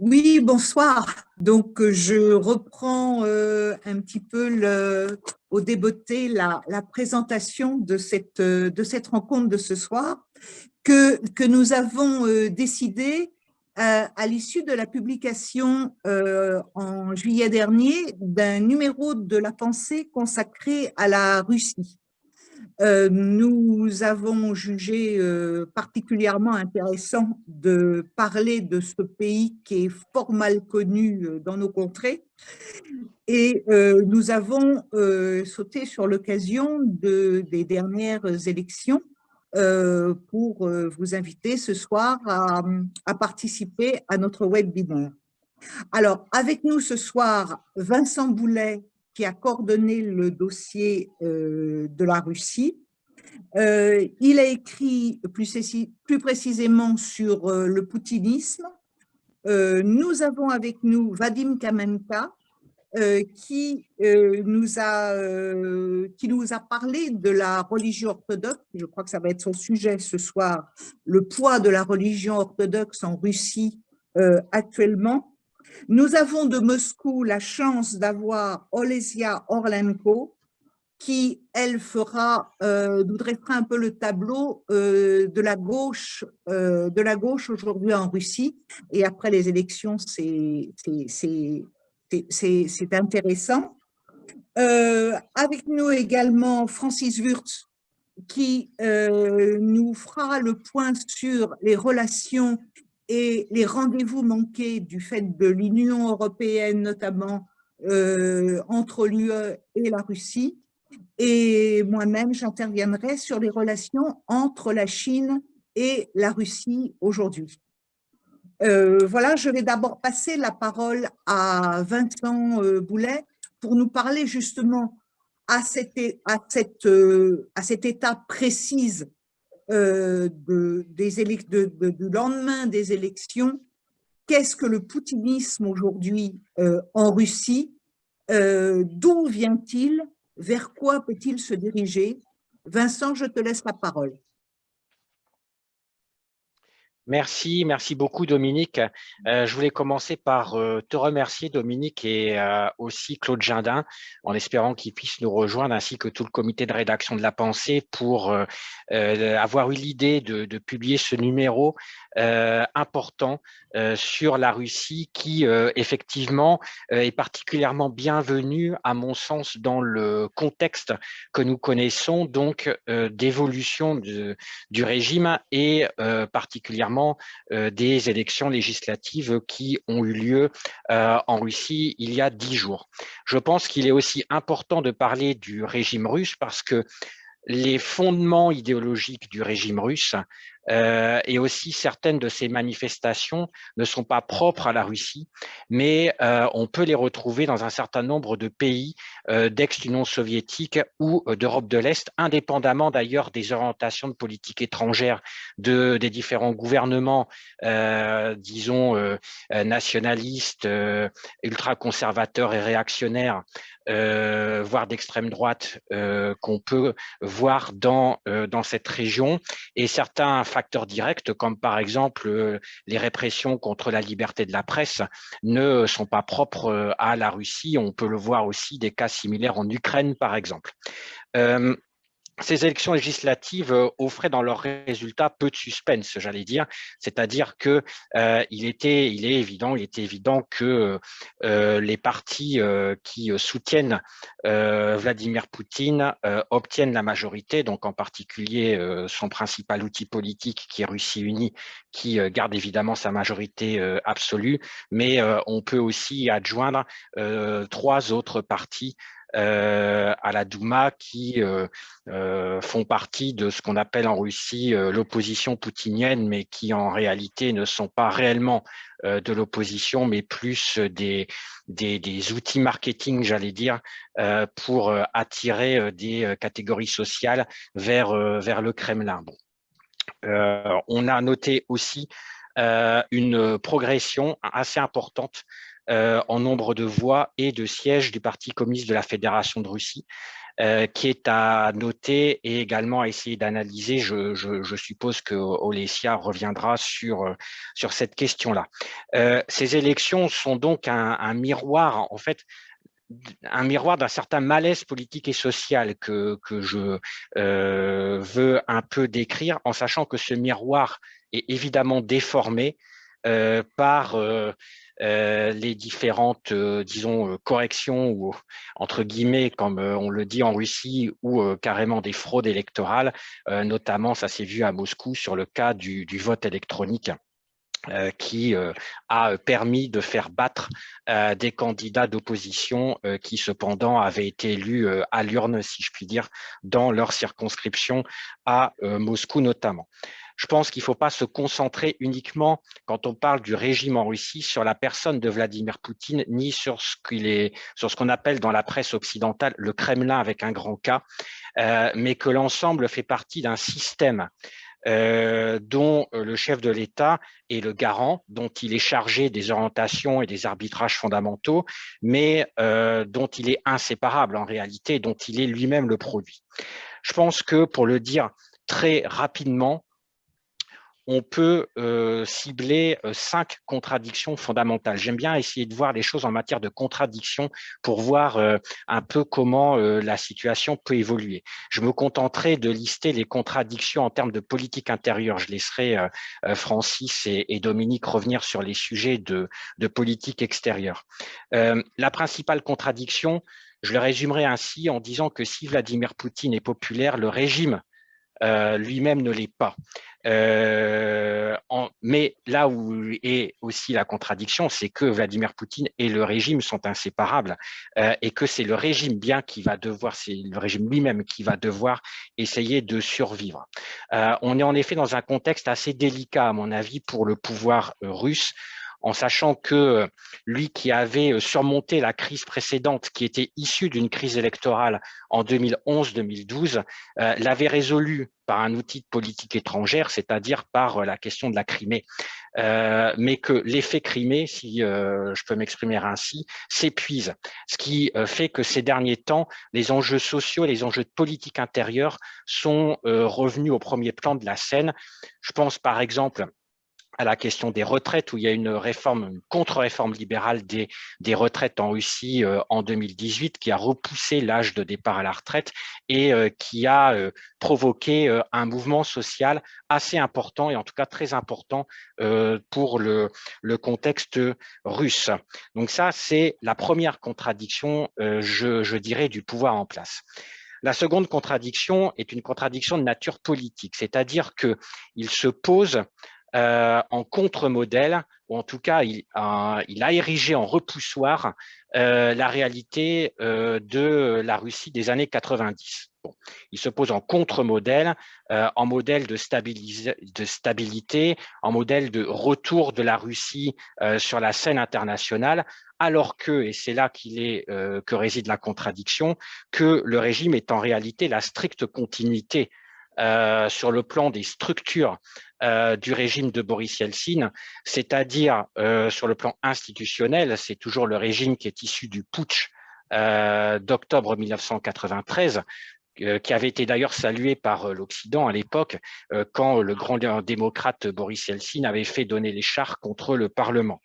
Oui, bonsoir. Donc, je reprends un petit peu au débeauté la présentation de cette rencontre de ce soir que nous avons décidé à l'issue de la publication en juillet dernier d'un numéro de La Pensée consacré à la Russie. Nous avons jugé particulièrement intéressant de parler de ce pays qui est fort mal connu dans nos contrées et nous avons sauté sur l'occasion des dernières élections pour vous inviter ce soir à participer à notre webinaire. Alors, avec nous ce soir, Vincent Boulet, qui a coordonné le dossier de la Russie. Il a écrit plus précisément sur le poutinisme. Nous avons avec nous Vadim Kamenka, qui nous a parlé de la religion orthodoxe. Je crois que ça va être son sujet ce soir, le poids de la religion orthodoxe en Russie actuellement. Nous avons de Moscou la chance d'avoir Olesia Orlenko, qui, elle, nous dressera un peu le tableau de la gauche aujourd'hui en Russie. Et après les élections, c'est intéressant. Avec nous également Francis Wurtz, qui nous fera le point sur les relations et les rendez-vous manqués du fait de l'Union européenne, notamment entre l'UE et la Russie. Et moi-même, j'interviendrai sur les relations entre la Chine et la Russie aujourd'hui. Voilà, je vais d'abord passer la parole à Vincent Boulet pour nous parler justement à cette étape précise du lendemain des élections. Qu'est-ce que le poutinisme aujourd'hui en Russie? D'où vient-il? Vers quoi peut-il se diriger? Vincent, je te laisse la parole. Merci beaucoup Dominique. Je voulais commencer par te remercier Dominique et aussi Claude Gindin, en espérant qu'ils puissent nous rejoindre, ainsi que tout le comité de rédaction de La Pensée, pour avoir eu l'idée de publier ce numéro important sur la Russie qui effectivement est particulièrement bienvenu à mon sens dans le contexte que nous connaissons, donc d'évolution du régime et particulièrement des élections législatives qui ont eu lieu en Russie il y a 10 jours. Je pense qu'il est aussi important de parler du régime russe parce que les fondements idéologiques du régime russe et aussi certaines de ces manifestations ne sont pas propres à la Russie, mais on peut les retrouver dans un certain nombre de pays d'ex-Union soviétique ou d'Europe de l'Est, indépendamment d'ailleurs des orientations de politique étrangère des différents gouvernements, disons, nationalistes, ultra-conservateurs et réactionnaires, voire d'extrême droite, qu'on peut voir dans cette région, et certains facteurs directs, comme par exemple les répressions contre la liberté de la presse, ne sont pas propres à la Russie. On peut le voir aussi des cas similaires en Ukraine, par exemple. Ces élections législatives offraient dans leurs résultats peu de suspense, j'allais dire, c'est-à-dire que il était évident que les partis qui soutiennent Vladimir Poutine obtiennent la majorité, donc en particulier son principal outil politique qui est Russie Unie, qui garde évidemment sa majorité absolue, mais on peut aussi adjoindre 3 autres partis à la Douma qui font partie de ce qu'on appelle en Russie l'opposition poutinienne, mais qui en réalité ne sont pas réellement de l'opposition, mais plus des outils marketing, j'allais dire, pour attirer des catégories sociales vers le Kremlin. Bon. On a noté aussi une progression assez importante en nombre de voix et de sièges du Parti communiste de la Fédération de Russie. qui est à noter et également à essayer d'analyser. Je suppose que Olesya reviendra sur cette question-là. Ces élections sont donc un miroir, en fait, un miroir d'un certain malaise politique et social que je veux un peu décrire, en sachant que ce miroir est évidemment déformé par les différentes, disons, corrections ou entre guillemets, comme on le dit en Russie, ou carrément des fraudes électorales. Notamment, ça s'est vu à Moscou sur le cas du vote électronique qui a permis de faire battre des candidats d'opposition qui cependant avaient été élus à l'urne, si je puis dire, dans leur circonscription à Moscou notamment. Je pense qu'il ne faut pas se concentrer uniquement, quand on parle du régime en Russie, sur la personne de Vladimir Poutine, ni sur ce qu'on appelle dans la presse occidentale le Kremlin avec un grand K, mais que l'ensemble fait partie d'un système dont le chef de l'État est le garant, dont il est chargé des orientations et des arbitrages fondamentaux, mais dont il est inséparable en réalité, dont il est lui-même le produit. Je pense que, pour le dire très rapidement, on peut cibler 5 contradictions fondamentales. J'aime bien essayer de voir les choses en matière de contradictions pour voir un peu comment la situation peut évoluer. Je me contenterai de lister les contradictions en termes de politique intérieure. Je laisserai Francis et Dominique revenir sur les sujets de politique extérieure. La principale contradiction, je le résumerai ainsi en disant que si Vladimir Poutine est populaire, le régime lui-même ne l'est pas. Mais là où est aussi la contradiction, c'est que Vladimir Poutine et le régime sont inséparables et que c'est le régime c'est le régime lui-même qui va devoir essayer de survivre. On est en effet dans un contexte assez délicat, à mon avis, pour le pouvoir russe, en sachant que lui qui avait surmonté la crise précédente, qui était issue d'une crise électorale en 2011-2012, l'avait résolue par un outil de politique étrangère, c'est-à-dire par la question de la Crimée. Mais que l'effet Crimée, si je peux m'exprimer ainsi, s'épuise. Ce qui fait que ces derniers temps, les enjeux sociaux, les enjeux de politique intérieure sont revenus au premier plan de la scène. Je pense par exemple à la question des retraites, où il y a une contre-réforme libérale des retraites en Russie en 2018, qui a repoussé l'âge de départ à la retraite et qui a provoqué un mouvement social assez important, et en tout cas très important pour le contexte russe. Donc ça, c'est la première contradiction, je dirais, du pouvoir en place. La seconde contradiction est une contradiction de nature politique, c'est-à-dire qu'il se pose en contre-modèle, ou en tout cas, il a érigé en repoussoir la réalité de la Russie des années 90. Bon, il se pose en contre-modèle, en modèle de stabilité, en modèle de retour de la Russie sur la scène internationale, alors que, et c'est là que réside la contradiction, que le régime est en réalité la stricte continuité sur le plan des structures du régime de Boris Yeltsin, c'est-à-dire sur le plan institutionnel, c'est toujours le régime qui est issu du putsch d'octobre 1993, qui avait été d'ailleurs salué par l'Occident à l'époque, quand le grand démocrate Boris Yeltsin avait fait donner les chars contre le Parlement.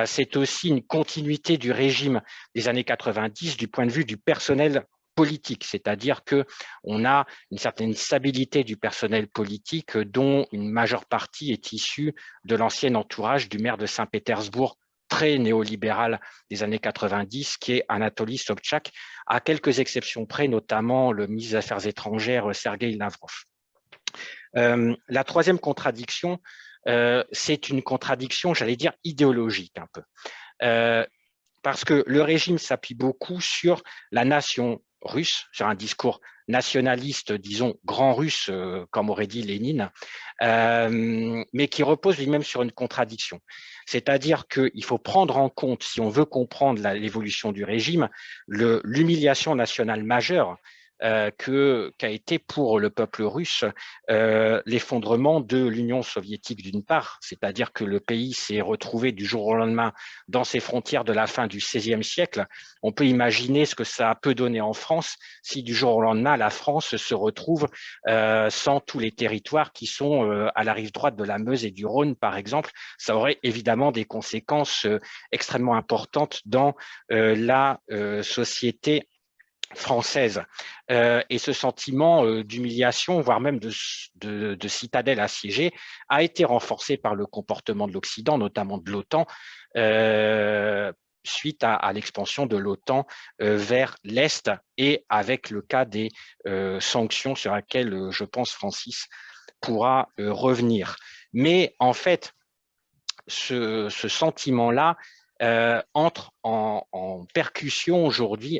C'est aussi une continuité du régime des années 90 du point de vue du personnel politique, c'est-à-dire qu'on a une certaine stabilité du personnel politique dont une majeure partie est issue de l'ancien entourage du maire de Saint-Pétersbourg, très néolibéral des années 90, qui est Anatoly Sobchak, à quelques exceptions près, notamment le ministre des Affaires étrangères Sergueï Lavrov. La troisième contradiction, c'est une contradiction, j'allais dire, idéologique un peu. Parce que le régime s'appuie beaucoup sur la nation russe, sur un discours nationaliste, disons, grand russe, comme aurait dit Lénine, mais qui repose lui-même sur une contradiction. C'est-à-dire qu'il faut prendre en compte, si on veut comprendre l'évolution du régime, l'humiliation nationale majeure qu'a été pour le peuple russe l'effondrement de l'Union soviétique d'une part, c'est-à-dire que le pays s'est retrouvé du jour au lendemain dans ses frontières de la fin du XVIe siècle. On peut imaginer ce que ça peut donner en France si du jour au lendemain la France se retrouve sans tous les territoires qui sont à la rive droite de la Meuse et du Rhône, par exemple. Ça aurait évidemment des conséquences extrêmement importantes dans la société française. Et ce sentiment d'humiliation, voire même de citadelle assiégée, a été renforcé par le comportement de l'Occident, notamment de l'OTAN, suite à l'expansion de l'OTAN vers l'Est et avec le cas des sanctions sur lesquelles, je pense, Francis pourra revenir. Mais en fait, ce sentiment-là entre en percussion aujourd'hui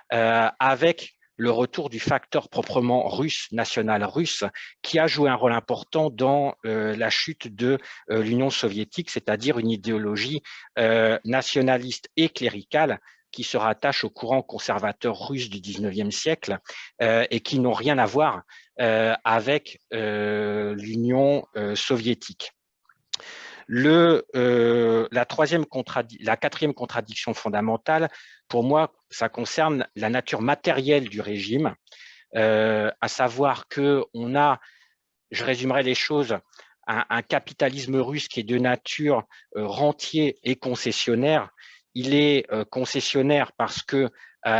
avec le retour du facteur proprement russe, national russe, qui a joué un rôle important dans la chute de l'Union soviétique, c'est-à-dire une idéologie nationaliste et cléricale qui se rattache au courant conservateur russe du 19e siècle et qui n'ont rien à voir avec l'Union soviétique. La quatrième contradiction fondamentale, pour moi, ça concerne la nature matérielle du régime, à savoir qu'on a, je résumerai les choses, un capitalisme russe qui est de nature rentier et concessionnaire. Il est concessionnaire parce que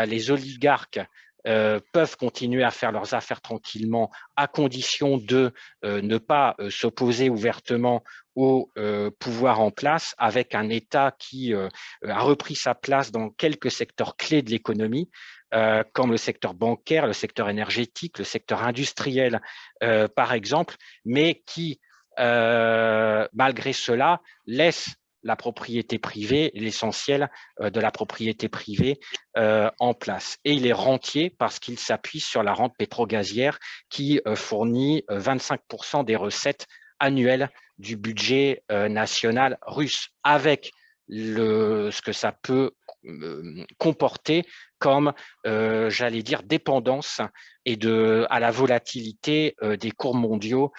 les oligarques peuvent continuer à faire leurs affaires tranquillement à condition de ne pas s'opposer ouvertement au pouvoir en place, avec un État qui a repris sa place dans quelques secteurs clés de l'économie, comme le secteur bancaire, le secteur énergétique, le secteur industriel, par exemple, mais qui, malgré cela, laisse la propriété privée, l'essentiel de la propriété privée en place. Et il est rentier parce qu'il s'appuie sur la rente pétrogazière qui fournit 25% des recettes annuelles du budget national russe, avec ce que ça peut comporter comme, j'allais dire, dépendance et à la volatilité des cours mondiaux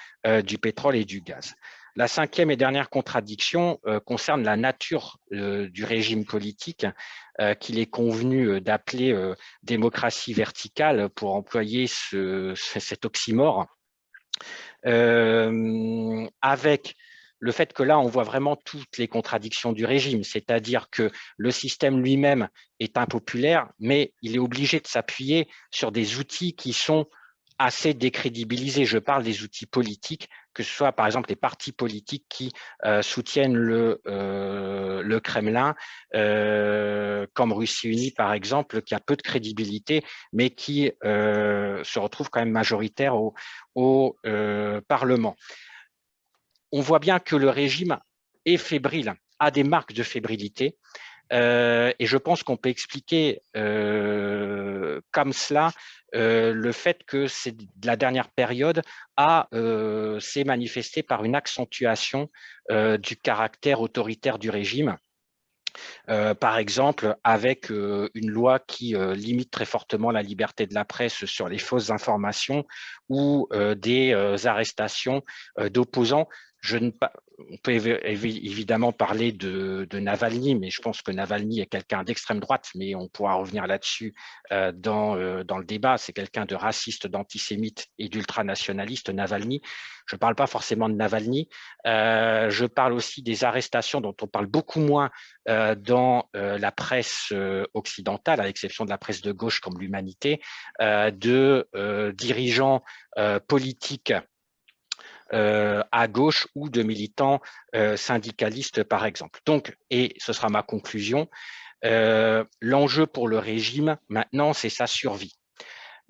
du pétrole et du gaz. La cinquième et dernière contradiction concerne la nature du régime politique qu'il est convenu d'appeler démocratie verticale pour employer cet oxymore, avec le fait que là, on voit vraiment toutes les contradictions du régime, c'est-à-dire que le système lui-même est impopulaire, mais il est obligé de s'appuyer sur des outils qui sont assez décrédibilisés. Je parle des outils politiques, que ce soit par exemple les partis politiques qui soutiennent le Kremlin, comme Russie Unie par exemple, qui a peu de crédibilité, mais qui se retrouve quand même majoritaire au Parlement. On voit bien que le régime est fébrile, a des marques de fébrilité, et je pense qu'on peut expliquer comme cela le fait que la dernière période s'est manifestée par une accentuation du caractère autoritaire du régime. Par exemple, avec une loi qui limite très fortement la liberté de la presse sur les fausses informations ou des arrestations d'opposants. On peut évidemment parler de Navalny, mais je pense que Navalny est quelqu'un d'extrême droite, mais on pourra revenir là-dessus dans le débat. C'est quelqu'un de raciste, d'antisémite et d'ultranationaliste, Navalny. Je ne parle pas forcément de Navalny. Je parle aussi des arrestations dont on parle beaucoup moins dans la presse occidentale, à l'exception de la presse de gauche comme l'Humanité, de dirigeants politiques à gauche ou de militants syndicalistes, par exemple. Donc, et ce sera ma conclusion, l'enjeu pour le régime, maintenant, c'est sa survie.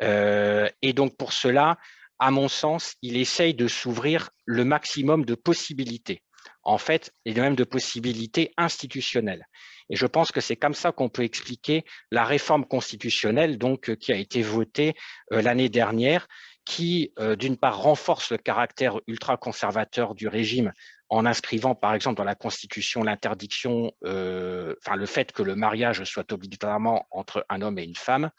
Et donc, pour cela, à mon sens, il essaye de s'ouvrir le maximum de possibilités, en fait, et même de possibilités institutionnelles. Et je pense que c'est comme ça qu'on peut expliquer la réforme constitutionnelle donc, qui a été votée l'année dernière, qui, d'une part, renforce le caractère ultra-conservateur du régime en inscrivant, par exemple, dans la Constitution l'interdiction, le fait que le mariage soit obligatoirement entre un homme et une femme,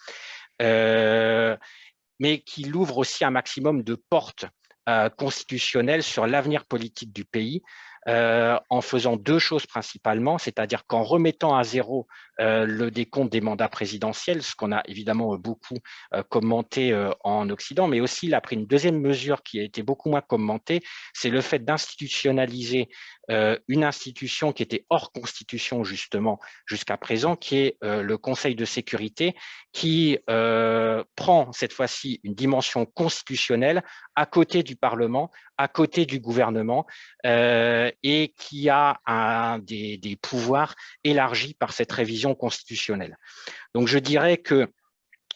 mais qu'il ouvre aussi un maximum de portes constitutionnelles sur l'avenir politique du pays, en faisant deux choses principalement, c'est-à-dire qu'en remettant à zéro le décompte des mandats présidentiels, ce qu'on a évidemment beaucoup commenté en Occident, mais aussi il a pris une deuxième mesure qui a été beaucoup moins commentée, c'est le fait d'institutionnaliser une institution qui était hors constitution justement jusqu'à présent, qui est le Conseil de sécurité, qui prend cette fois-ci une dimension constitutionnelle à côté du Parlement, à côté du gouvernement, et qui a des pouvoirs élargis par cette révision constitutionnelle. Donc je dirais que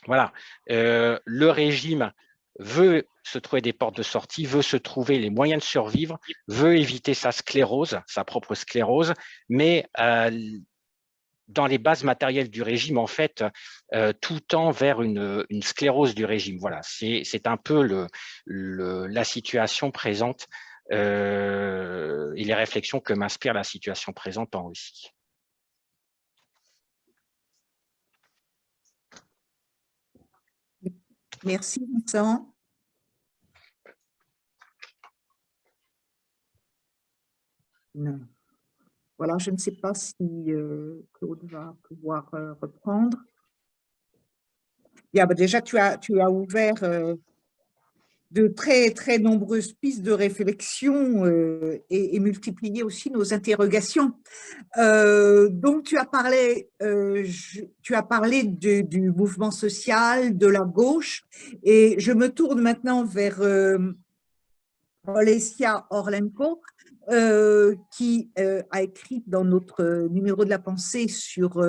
voilà, le régime veut se trouver des portes de sortie, veut se trouver les moyens de survivre, veut éviter sa sclérose, sa propre sclérose, mais dans les bases matérielles du régime, en fait, tout tend vers une sclérose du régime. Voilà, c'est un peu la situation présente et les réflexions que m'inspire la situation présente en Russie. Merci, Vincent. Non. Voilà, je ne sais pas si Claude va pouvoir reprendre. Bien, déjà, tu as ouvert de très, très nombreuses pistes de réflexion et multiplié aussi nos interrogations. Donc, tu as parlé du mouvement social, de la gauche, et je me tourne maintenant vers Olesia Orlenko, qui a écrit dans notre numéro de la pensée sur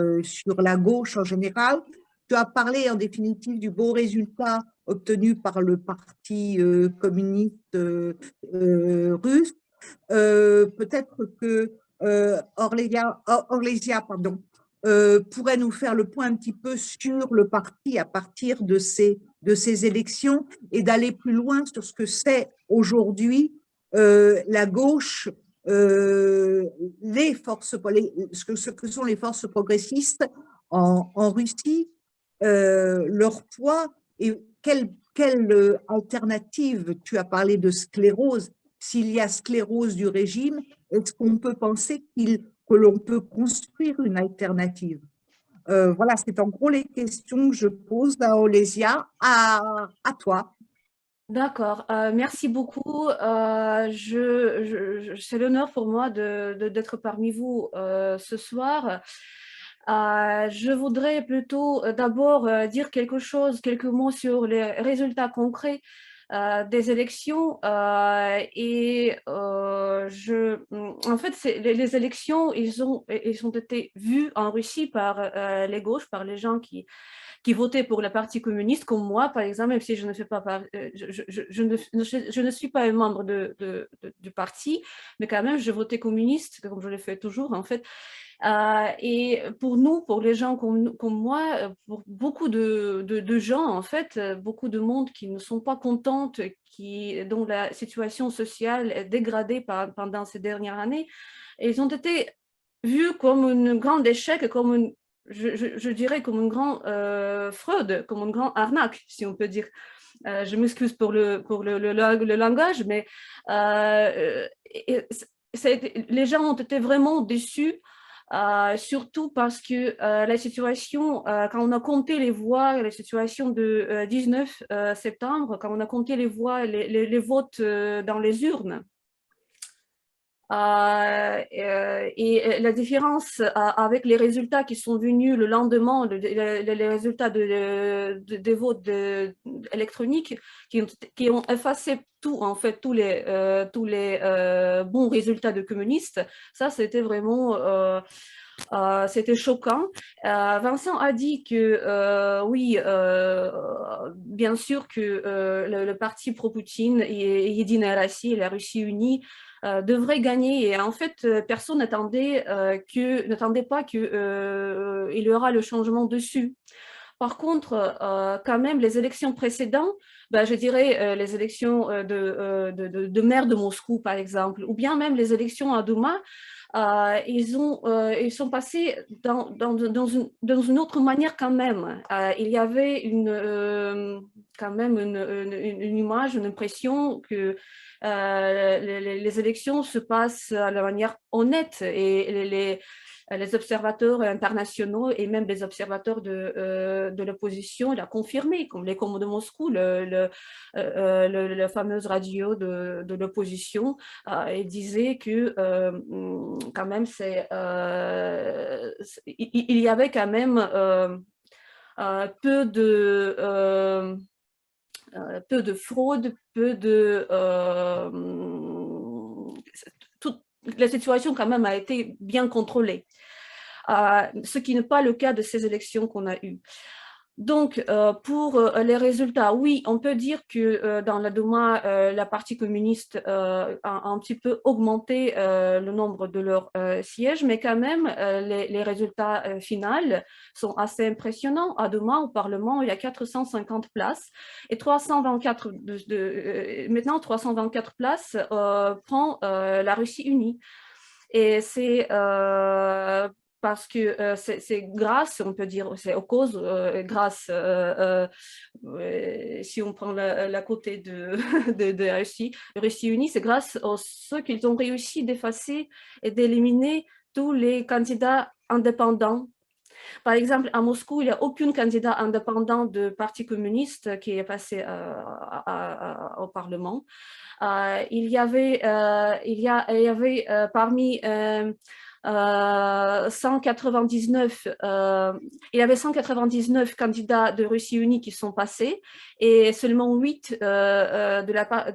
la gauche en général. Tu as parlé en définitive du beau résultat obtenu par le parti communiste russe. Peut-être que Orlesia pourrait nous faire le point un petit peu sur le parti à partir de ces élections et d'aller plus loin sur ce que c'est aujourd'hui la gauche, ce que sont les forces progressistes en Russie, leur poids et quelle alternative, tu as parlé de sclérose, s'il y a sclérose du régime, est-ce qu'on peut penser que l'on peut construire une alternative? Voilà, c'est en gros les questions que je pose à Olesia, à toi. D'accord, merci beaucoup. C'est l'honneur pour moi d'être parmi vous ce soir. Je voudrais plutôt d'abord dire quelques mots sur les résultats concrets des élections. En fait, les élections, ils ont été vues en Russie par les gauches, par les gens qui votaient pour le Parti communiste, comme moi, par exemple, même si je ne fais pas je ne suis pas un membre du parti, mais quand même, je votais communiste, comme je le fais toujours, en fait. Et pour nous, pour les gens comme moi, pour beaucoup de gens, en fait, beaucoup de monde qui ne sont pas contentes, dont la situation sociale est dégradée pendant ces dernières années, ils ont été vus comme un grand échec, comme je dirais comme une grande fraude, comme une grande arnaque, si on peut dire. Je m'excuse pour le langage, mais les gens ont été vraiment déçus. Surtout parce que la situation, quand on a compté les voix, la situation de 19 septembre, quand on a compté les voix, les votes dans les urnes, et la différence avec les résultats qui sont venus le lendemain, les résultats des votes électroniques qui ont effacé tout, en fait, tous les bons résultats de communistes, ça c'était vraiment c'était choquant. Vincent a dit que oui, bien sûr que le parti pro-Poutine et Yedinaya Russie, la Russie unie, devrait gagner. Et en fait, personne n'attendait pas qu'il y aura le changement dessus. Par contre, quand même, les élections précédentes, ben, je dirais les élections de maire de Moscou, par exemple, ou bien même les élections à Douma, ils sont passés dans une autre manière quand même. Il y avait quand même une image, une impression que les élections se passent de manière honnête et les observateurs internationaux et même les observateurs de l'opposition l'ont confirmé, comme l'Écho de Moscou, la fameuse radio de l'opposition, il disait que quand même il y avait quand même peu de fraude, toute la situation quand même a été bien contrôlée. Ce qui n'est pas le cas de ces élections qu'on a eues. Donc, pour les résultats, oui, on peut dire que dans la Douma, la partie communiste a un petit peu augmenté le nombre de leurs sièges, mais quand même, les résultats finaux sont assez impressionnants. À Douma, au Parlement, il y a 450 places et 324 maintenant 324 places prend la Russie unie. Et c'est parce que c'est grâce, on peut dire, c'est aux causes, grâce, si on prend la côté de la Russie unie, c'est grâce à ceux qu'ils ont réussi d'effacer et d'éliminer tous les candidats indépendants. Par exemple, à Moscou, il n'y a aucun candidat indépendant de parti communiste qui est passé au Parlement. Il y avait parmi 199, il y avait 199 candidats de Russie unie qui sont passés et seulement 8 de la part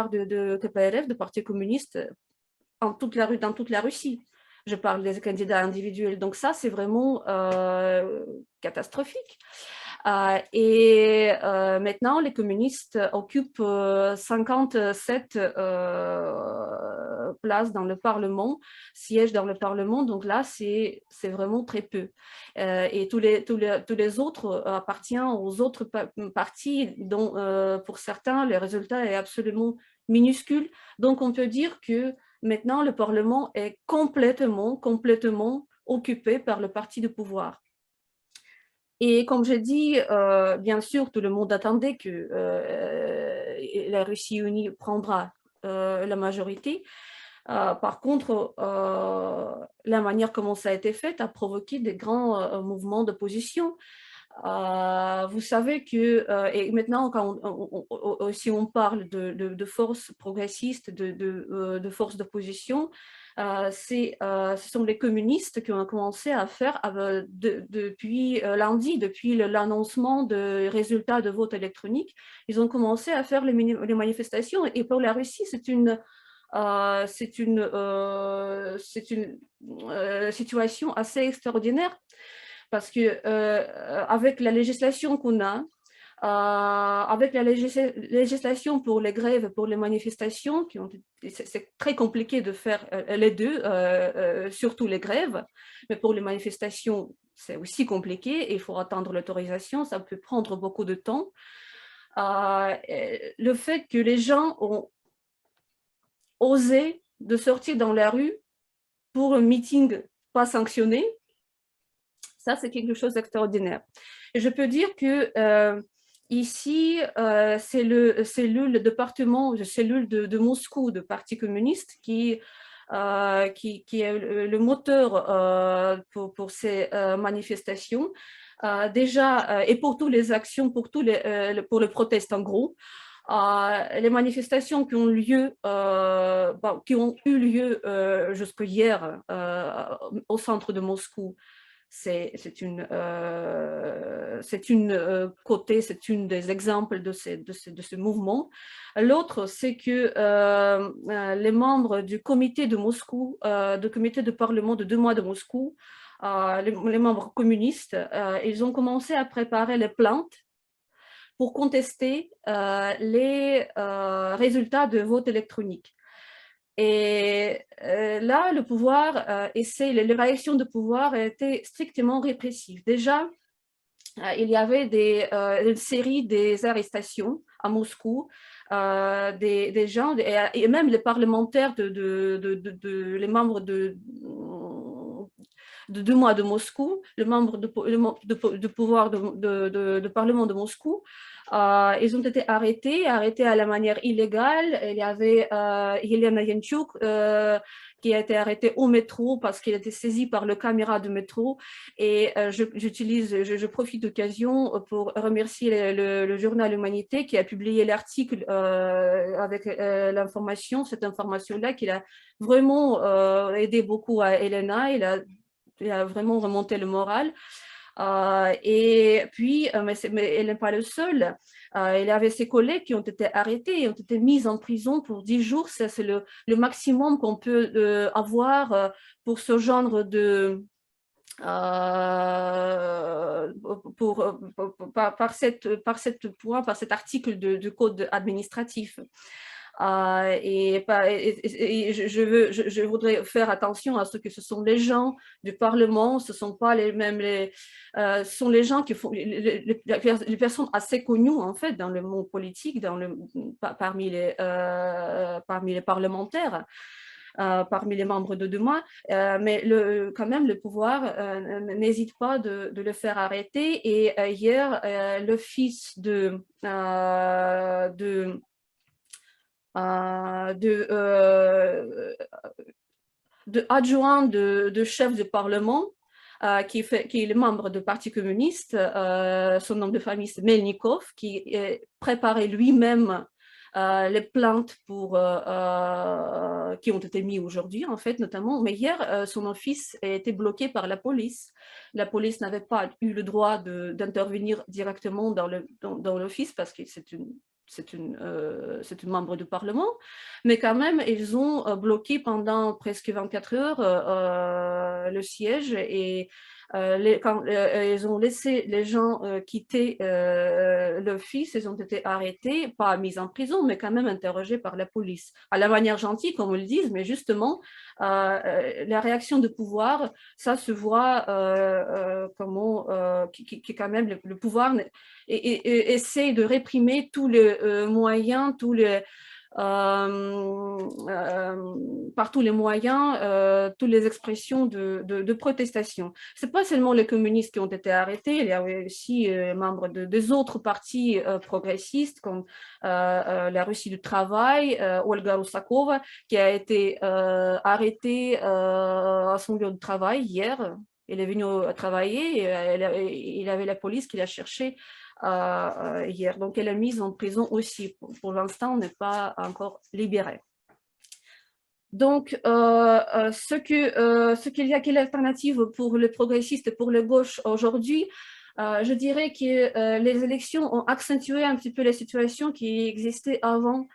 de KPRF, de Parti communiste, dans toute la Russie. Je parle des candidats individuels. Donc ça, c'est vraiment catastrophique. Maintenant, les communistes occupent 57 places dans le Parlement, sièges dans le Parlement. Donc là, c'est vraiment très peu. Et tous les autres appartiennent aux autres partis, dont pour certains, le résultat est absolument minuscule. Donc on peut dire que maintenant, le Parlement est complètement occupé par le parti de pouvoir. Et comme je dis, bien sûr, tout le monde attendait que la Russie unie prendra la majorité. Par contre, la manière comment ça a été fait a provoqué des grands mouvements d'opposition. Vous savez que, et maintenant, si on parle de forces progressistes, de forces d'opposition, ce sont les communistes qui ont commencé à faire depuis lundi, depuis l'annoncement des résultats de vote électronique, ils ont commencé à faire les manifestations. Et pour la Russie, c'est une situation assez extraordinaire parce que avec la législation qu'on a, avec la législation pour les grèves, pour les manifestations, c'est très compliqué de faire les deux, surtout les grèves, mais pour les manifestations, c'est aussi compliqué et il faut attendre l'autorisation, ça peut prendre beaucoup de temps. Le fait que les gens ont osé de sortir dans la rue pour un meeting pas sanctionné, ça, c'est quelque chose d'extraordinaire. Et je peux dire que ici, c'est le département, la cellule de Moscou, de Parti communiste, qui est le moteur pour ces manifestations. Déjà, et pour toutes les actions, pour les protestes en gros, les manifestations qui ont eu lieu jusqu'à hier au centre de Moscou, c'est une des exemples de ce mouvement. L'autre, c'est que les membres du comité de Moscou, du comité de parlement de 2 mois de Moscou, les membres communistes, ils ont commencé à préparer les plaintes pour contester les résultats de vote électronique. Et là, le pouvoir les réactions de pouvoir étaient strictement répressives. Déjà, il y avait une série des arrestations à Moscou, des gens, et même les parlementaires, les membres de Duma de Moscou, le membre de pouvoir de Parlement de Moscou. Ils ont été arrêtés à la manière illégale. Il y avait Yelena Yanchuk qui a été arrêtée au métro parce qu'il était saisi par le caméra de métro. Et je profite d'occasion pour remercier le journal Humanité qui a publié l'article avec cette information-là, qui a vraiment aidé beaucoup à Elena. Il a vraiment remonté le moral. Et puis, mais elle n'est pas le seul. Il y avait ses collègues qui ont été arrêtés, ont été mis en prison pour 10 jours. Ça, c'est le maximum qu'on peut avoir pour ce genre de... par cet article du code administratif. Je voudrais faire attention à ce que ce sont les gens du Parlement, ce sont pas ce sont les gens qui font les personnes assez connues en fait dans le monde politique, parmi les parlementaires. Parmi les membres de Duma, mais quand même le pouvoir n'hésite pas de le faire arrêter. Et hier, le fils de adjoint de chef de parlement, qui est le membre du Parti communiste, son nom de famille c'est Melnikov, qui préparait lui-même les plaintes qui ont été mises aujourd'hui, en fait, notamment. Mais hier, son office a été bloqué par la police. La police n'avait pas eu le droit d'intervenir directement dans l'office parce que c'est une membre du Parlement, mais quand même, ils ont bloqué pendant presque 24 heures le siège et ils ont laissé les gens quitter l'office. Ils ont été arrêtés, pas mis en prison, mais quand même interrogés par la police. À la manière gentille, comme ils le disent, mais justement, la réaction de pouvoir, ça se voit qui quand même le pouvoir essaie de réprimer tous les moyens, par tous les moyens, toutes les expressions de protestation. Ce n'est pas seulement les communistes qui ont été arrêtés, il y a aussi membres des autres partis progressistes comme la Russie du travail, Olga Rusakova, qui a été arrêtée à son lieu de travail hier. Elle est venue travailler et il avait la police qui l'a cherchée hier. Donc, elle est mise en prison aussi. Pour l'instant, on n'est pas encore libérée. Donc, quelle alternative pour les progressistes et pour les gauches aujourd'hui? Je dirais que les élections ont accentué un petit peu la situation qui existait avant.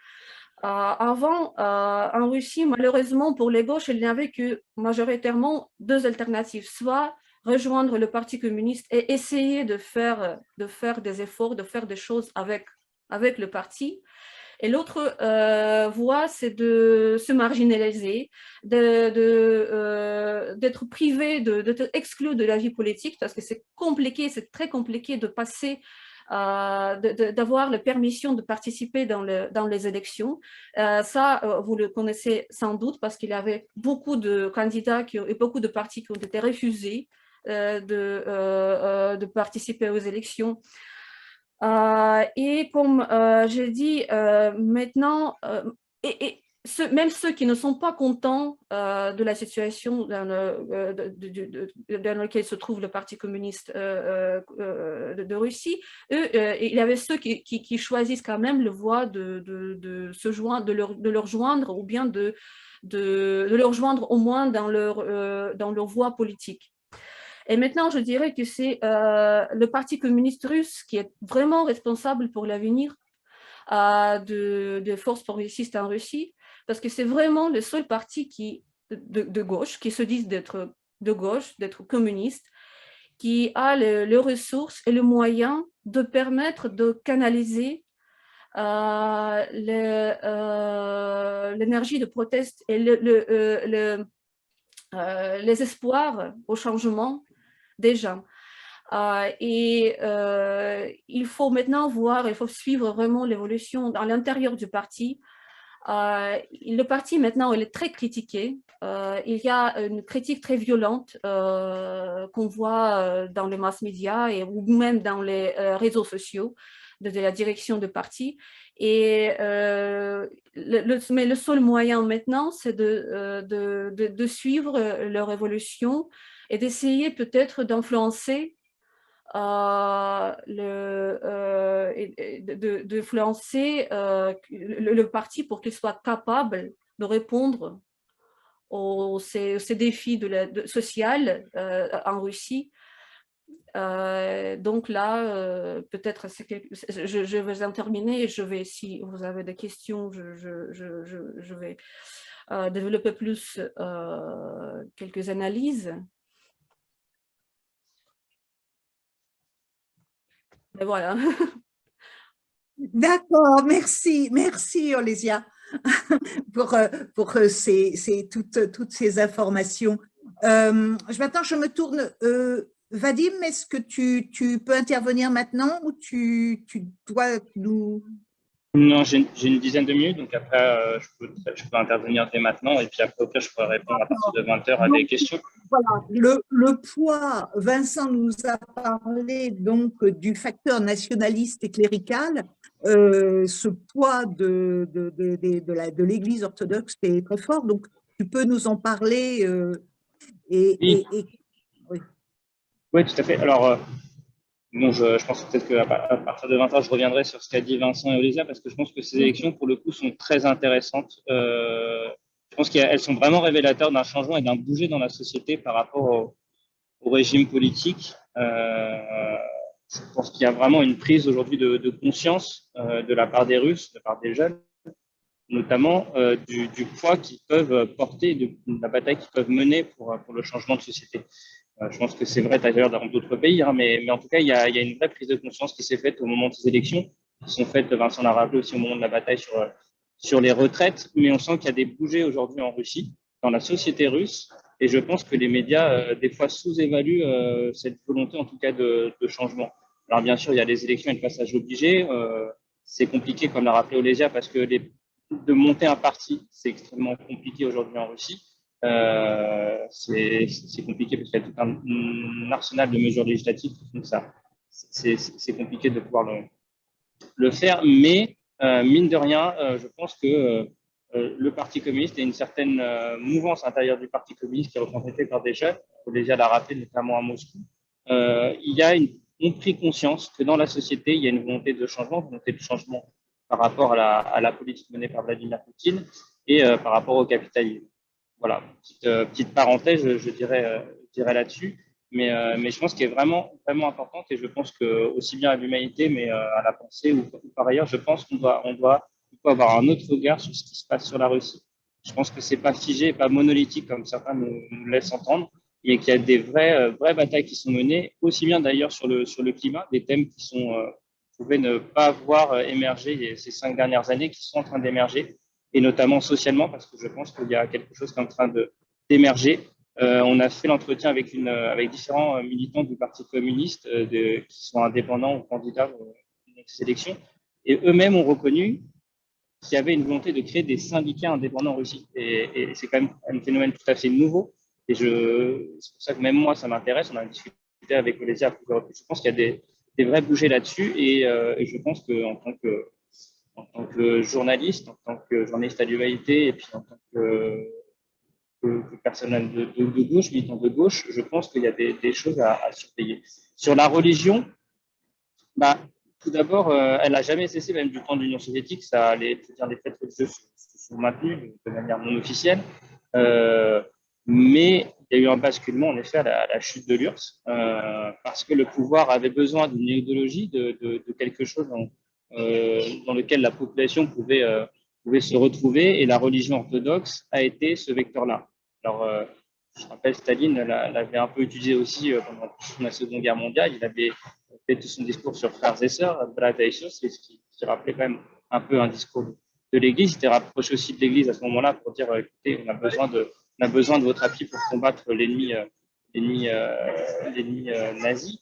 En Russie, malheureusement, pour les gauches, il n'y avait que majoritairement deux alternatives. Soit rejoindre le Parti communiste et essayer de faire des efforts, de faire des choses avec le parti. Et l'autre voie, c'est de se marginaliser, d'être privé, d'être exclu de la vie politique, parce que c'est compliqué, c'est très compliqué de passer d'avoir la permission de participer dans les élections. Vous le connaissez sans doute parce qu'il y avait beaucoup de candidats et beaucoup de partis qui ont été refusés de participer aux élections. Et comme j'ai dit, maintenant, même ceux qui ne sont pas contents de la situation dans laquelle se trouve le Parti communiste de Russie, il y avait ceux qui choisissent quand même la voie de leur joindre ou bien de leur joindre au moins dans leur voie politique. Et maintenant, je dirais que c'est le Parti communiste russe qui est vraiment responsable pour l'avenir des forces progressistes en Russie, parce que c'est vraiment le seul parti de gauche, qui se disent d'être de gauche, d'être communiste, qui a les ressources et le moyen de permettre de canaliser l'énergie de proteste et les espoirs au changement des gens. Il faut maintenant voir, il faut suivre vraiment l'évolution à l'intérieur du parti. Le parti maintenant, il est très critiqué. Il y a une critique très violente qu'on voit dans les mass médias ou même dans les réseaux sociaux de la direction du parti. Mais le seul moyen maintenant, c'est de suivre leur évolution et d'essayer peut-être d'influencer d'influencer le parti pour qu'il soit capable de répondre ces défis sociaux en Russie. Donc là, peut-être je vais en terminer. Si vous avez des questions, je vais développer plus quelques analyses. Mais voilà. D'accord, merci Olésia pour toutes ces informations. Maintenant, je me tourne. Vadim, est-ce que tu peux intervenir maintenant ou tu dois nous… Non, j'ai une dizaine de minutes, donc après, je peux intervenir dès maintenant, et puis après, au pire, je pourrais répondre à partir de 20h à des questions. Voilà, le poids, Vincent nous a parlé donc du facteur nationaliste et clérical. Ce poids de l'Église orthodoxe est très fort, donc tu peux nous en parler Oui. Oui. Oui, tout à fait. Alors, bon, je pense peut-être qu'à partir de 20h, je reviendrai sur ce qu'a dit Vincent et Olésia, parce que je pense que ces élections, pour le coup, sont très intéressantes. Je pense qu'elles sont vraiment révélateurs d'un changement et d'un bouger dans la société par rapport au régime politique. Je pense qu'il y a vraiment une prise aujourd'hui de conscience de la part des Russes, de la part des jeunes, notamment du poids qu'ils peuvent porter, de la bataille qu'ils peuvent mener pour le changement de société. Je pense que c'est vrai d'ailleurs dans d'autres pays, hein, mais en tout cas, il y a une vraie prise de conscience qui s'est faite au moment de ces élections, qui sont faites, Vincent l'a rappelé aussi, au moment de la bataille sur les retraites, mais on sent qu'il y a des bougées aujourd'hui en Russie, dans la société russe, et je pense que les médias, des fois, sous-évaluent cette volonté, en tout cas, de changement. Alors, bien sûr, il y a les élections et le passage obligé. C'est compliqué, comme l'a rappelé Olésia, parce que de monter un parti, c'est extrêmement compliqué aujourd'hui en Russie. C'est compliqué parce qu'il y a tout un arsenal de mesures législatives qui font que ça. C'est compliqué de pouvoir le faire, mais mine de rien, je pense que le Parti communiste et une certaine mouvance intérieure du Parti communiste qui est représentée par des jeunes, Olésia l'a rappelé notamment à Moscou, ont pris conscience que dans la société, il y a une volonté de changement par rapport à la politique menée par Vladimir Poutine et par rapport au capitalisme. Voilà, petite parenthèse, je dirais là-dessus, mais je pense qu'elle est vraiment, vraiment importante et je pense que aussi bien à l'humanité, mais à la pensée ou par ailleurs, je pense qu'on doit avoir un autre regard sur ce qui se passe sur la Russie. Je pense que c'est pas figé, pas monolithique comme certains nous laissent entendre, mais qu'il y a des vraies batailles qui sont menées, aussi bien d'ailleurs sur le climat, des thèmes qui pouvaient ne pas voir émerger ces 5 dernières années, qui sont en train d'émerger, et notamment socialement, parce que je pense qu'il y a quelque chose qui est en train d'émerger. On a fait l'entretien avec différents militants du Parti communiste qui sont indépendants ou candidats aux élections, et eux-mêmes ont reconnu qu'il y avait une volonté de créer des syndicats indépendants en Russie. Et c'est quand même un phénomène tout à fait nouveau. Et c'est pour ça que même moi, ça m'intéresse. On a discuté avec Olésia à plusieurs reprises. Je pense qu'il y a des vrais bougées là-dessus. Et je pense qu'en tant que journaliste, en tant que journaliste à l'humanité et puis en tant que personnel de gauche, militant de gauche, je pense qu'il y a des choses à surveiller. Sur la religion, tout d'abord, elle n'a jamais cessé, même du temps de l'Union soviétique. Les fêtes religieuses se sont maintenues de manière non officielle. Mais il y a eu un basculement, en effet, à la chute de l'URSS, parce que le pouvoir avait besoin d'une idéologie, de quelque chose dans lequel la population pouvait se retrouver, et la religion orthodoxe a été ce vecteur-là. Alors, je rappelle, Staline l'avait un peu utilisé aussi pendant la Seconde Guerre mondiale. Il avait fait tout son discours sur frères et sœurs, c'est ce qui rappelait quand même un peu un discours de l'Église. Il s'était rapproché aussi de l'Église à ce moment-là pour dire, écoutez, on a besoin de votre appui pour combattre l'ennemi nazi.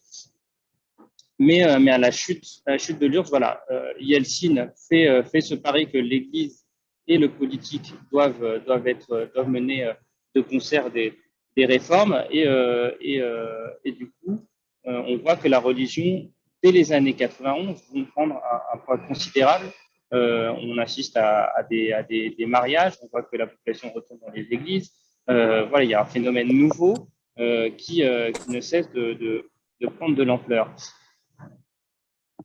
Mais à la chute de l'URSS, voilà, Yeltsin fait ce pari que l'Église et le politique doivent mener de concert des réformes et du coup, on voit que la religion, dès les années 91, vont prendre un poids considérable. On assiste à des mariages, on voit que la population retourne dans les églises. Voilà, il y a un phénomène nouveau qui ne cesse de prendre de l'ampleur.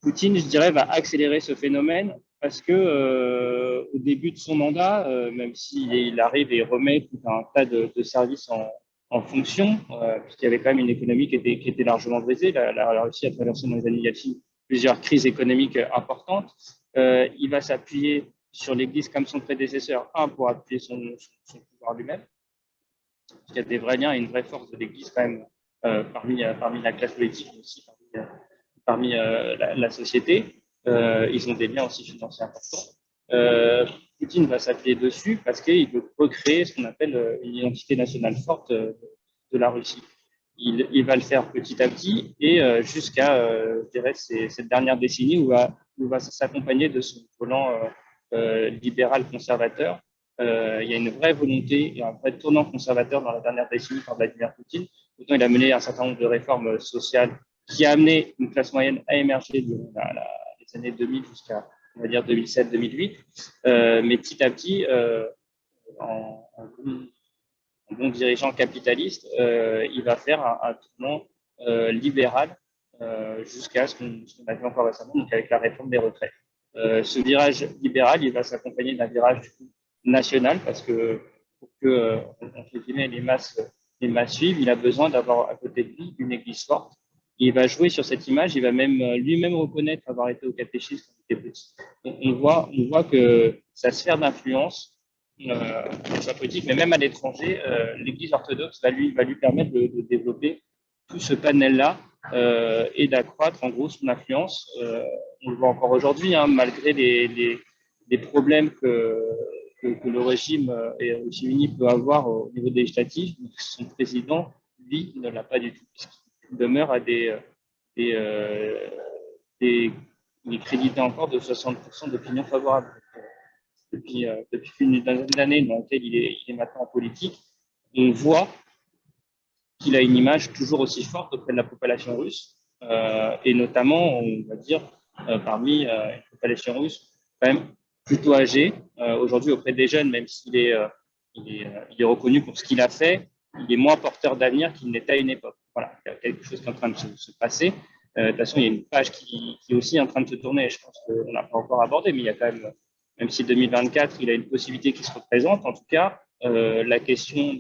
Poutine, je dirais, va accélérer ce phénomène parce que au début de son mandat, même s'il arrive et remet tout un tas de services en fonction, puisqu'il y avait quand même une économie qui était largement brisée, la Russie a traversé dans les années Yeltsin plusieurs crises économiques importantes. Il va s'appuyer sur l'Église comme son prédécesseur, pour appuyer son pouvoir lui-même. Il y a des vrais liens et une vraie force de l'Église quand même parmi la classe politique, mais aussi parmi la société. Ils ont des liens aussi financiers importants. Poutine va s'appuyer dessus parce qu'il veut recréer ce qu'on appelle une identité nationale forte de la Russie. Il va le faire petit à petit et jusqu'à, je dirais, cette dernière décennie où va s'accompagner de son volant libéral conservateur. Il y a une vraie volonté et un vrai tournant conservateur dans la dernière décennie par Vladimir Poutine. Autant il a mené un certain nombre de réformes sociales qui a amené une classe moyenne à émerger durant les années 2000 jusqu'à, on va dire, 2007-2008. Mais petit à petit, en bon dirigeant capitaliste, il va faire un tournant libéral jusqu'à ce qu'on a vu encore récemment, donc avec la réforme des retraites. Ce virage libéral, il va s'accompagner d'un virage du coup, national parce que pour que entre guillemets, les masses suivent, il a besoin d'avoir à côté de lui une église forte. Il va jouer sur cette image, il va même lui-même reconnaître avoir été au catéchisme quand il était petit. On voit que sa sphère d'influence, soit politique, mais même à l'étranger, l'Église orthodoxe va lui permettre de développer tout ce panel-là et d'accroître en gros son influence. On le voit encore aujourd'hui, hein, malgré les problèmes que le régime et le régime uni peut avoir au niveau législatif, son président, lui, ne l'a pas du tout. Il demeure à il est crédité encore de 60% d'opinion favorable. Depuis une dizaine d'années dans laquelle il est maintenant en politique, on voit qu'il a une image toujours aussi forte auprès de la population russe, et notamment, on va dire, parmi une population russe quand même plutôt âgée, aujourd'hui auprès des jeunes, même s'il est reconnu pour ce qu'il a fait, il est moins porteur d'avenir qu'il n'était à une époque. Voilà, il y a quelque chose qui est en train de se passer. De toute façon, il y a une page qui est aussi en train de se tourner, je pense qu'on n'a pas encore abordé, mais il y a quand même si 2024, il a une possibilité qui se représente, en tout cas, la question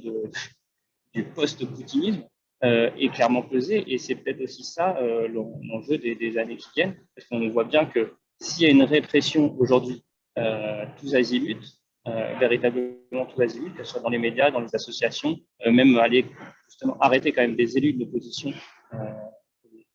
du post-poutinisme est clairement pesée, et c'est peut-être aussi ça l'enjeu des années qui viennent, parce qu'on voit bien que s'il y a une répression aujourd'hui, tous azimuts, véritablement tous azimuts, que ce soit dans les médias, dans les associations, même aller justement arrêter quand même des élus de l'opposition,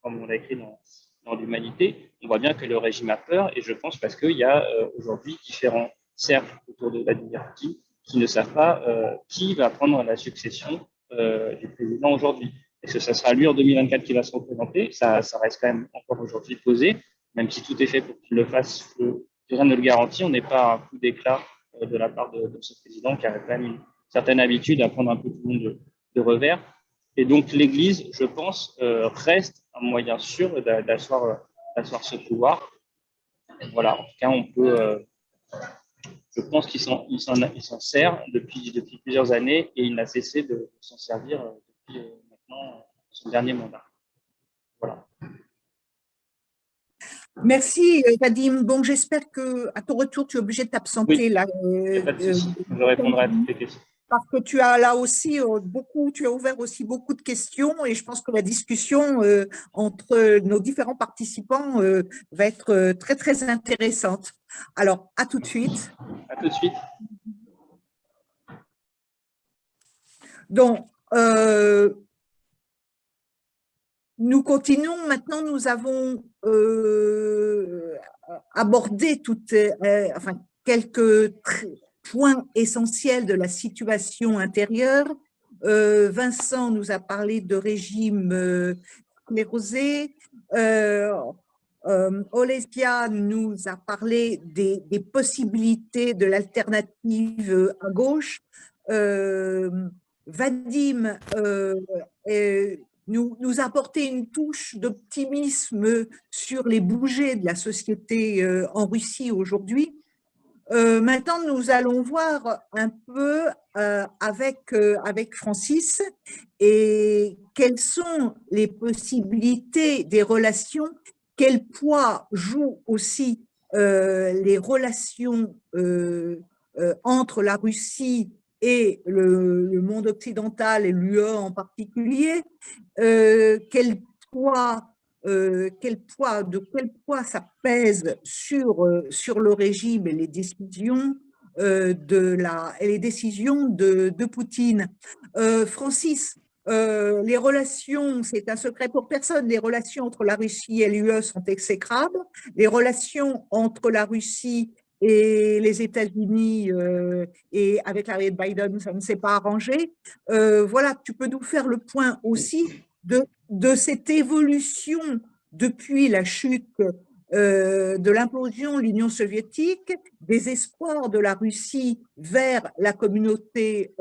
comme on l'a écrit dans l'humanité, on voit bien que le régime a peur, et je pense parce qu'il y a aujourd'hui différents cercles autour de Vladimir Poutine qui ne savent pas qui va prendre la succession du président aujourd'hui. Est-ce que ça sera lui en 2024 qui va se représenter? Ça reste quand même encore aujourd'hui posé, même si tout est fait pour qu'il le fasse, rien ne le garantit. On n'est pas à un coup d'éclat de la part de ce président qui a quand même une certaine habitude à prendre un peu tout le monde de revers. Et donc l'Église, je pense, reste un moyen sûr d'asseoir ce pouvoir. Voilà, en tout cas, on peut, je pense qu'il s'en sert depuis plusieurs années et il n'a cessé de s'en servir depuis maintenant son dernier mandat. Voilà. Merci, Vadim. Bon, j'espère qu'à ton retour, tu es obligé de t'absenter. Oui, là. Pas de souci. Je répondrai à toutes les questions. Parce que tu as là aussi tu as ouvert aussi beaucoup de questions et je pense que la discussion entre nos différents participants va être très, très intéressante. Alors, à tout de suite. À tout de suite. Donc, nous continuons. Maintenant, nous avons abordé quelques points essentiels de la situation intérieure. Vincent nous a parlé de régime sclérosé. Olesia nous a parlé des possibilités de l'alternative à gauche. Vadim nous a apporté une touche d'optimisme sur les bougées de la société en Russie aujourd'hui. Maintenant, nous allons voir un peu avec Francis et quelles sont les possibilités des relations, quel poids jouent aussi les relations entre la Russie et le monde occidental et l'UE en particulier, de quel poids ça pèse sur le régime et les décisions de Poutine. Francis, les relations, c'est un secret pour personne, les relations entre la Russie et l'UE sont exécrables. Les relations entre la Russie et les États-Unis et avec l'arrivée de Biden, ça ne s'est pas arrangé. Voilà, tu peux nous faire le point aussi de cette évolution depuis la chute de l'implosion de l'Union soviétique, des espoirs de la Russie vers la communauté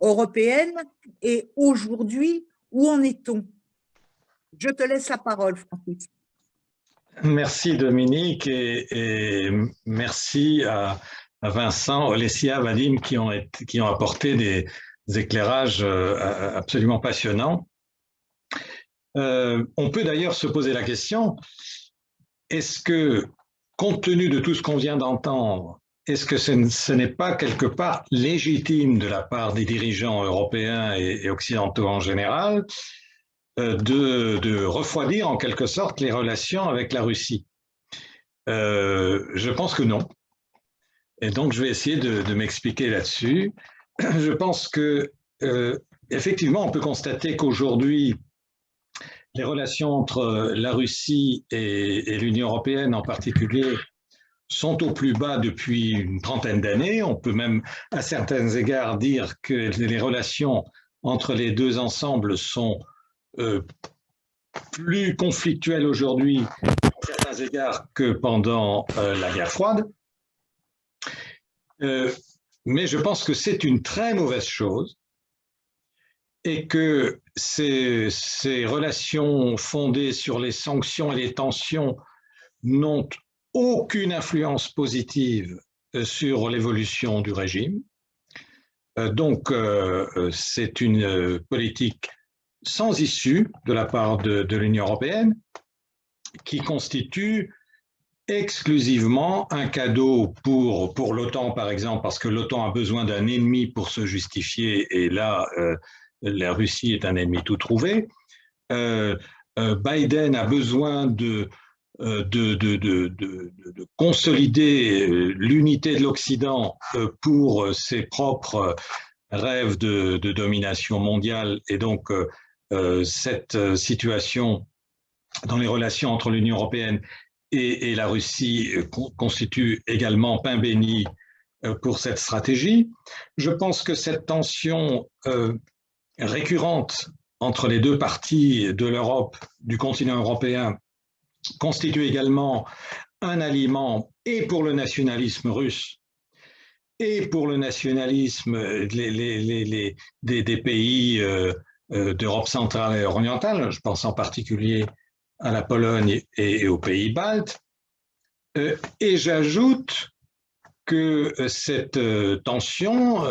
européenne, et aujourd'hui, où en est-on? Je te laisse la parole, Francis. Merci Dominique et merci à Vincent, Olesia, Vadim qui ont apporté des éclairages absolument passionnants. On peut d'ailleurs se poser la question, est-ce que, compte tenu de tout ce qu'on vient d'entendre, est-ce que ce n'est pas quelque part légitime de la part des dirigeants européens et occidentaux en général de refroidir en quelque sorte les relations avec la Russie? Je pense que non. Et donc, je vais essayer de m'expliquer là-dessus. Je pense que, effectivement, on peut constater qu'aujourd'hui, les relations entre la Russie et l'Union européenne en particulier sont au plus bas depuis une trentaine d'années. On peut même, à certains égards, dire que les relations entre les deux ensembles sont plus conflictuelles aujourd'hui, à certains égards, que pendant la guerre froide. Mais je pense que c'est une très mauvaise chose et que ces relations fondées sur les sanctions et les tensions n'ont aucune influence positive sur l'évolution du régime. Donc, c'est une politique sans issue de la part de l'Union européenne qui constitue exclusivement un cadeau pour l'OTAN, par exemple, parce que l'OTAN a besoin d'un ennemi pour se justifier, et là, la Russie est un ennemi tout trouvé. Biden a besoin de consolider l'unité de l'Occident pour ses propres rêves de domination mondiale, et donc cette situation dans les relations entre l'Union européenne et la Russie constitue également pain béni pour cette stratégie. Je pense que cette tension récurrente entre les deux parties de l'Europe, du continent européen, constitue également un aliment et pour le nationalisme russe et pour le nationalisme des pays d'Europe centrale et orientale. Je pense en particulier à la Pologne et aux pays baltes. Et j'ajoute que cette tension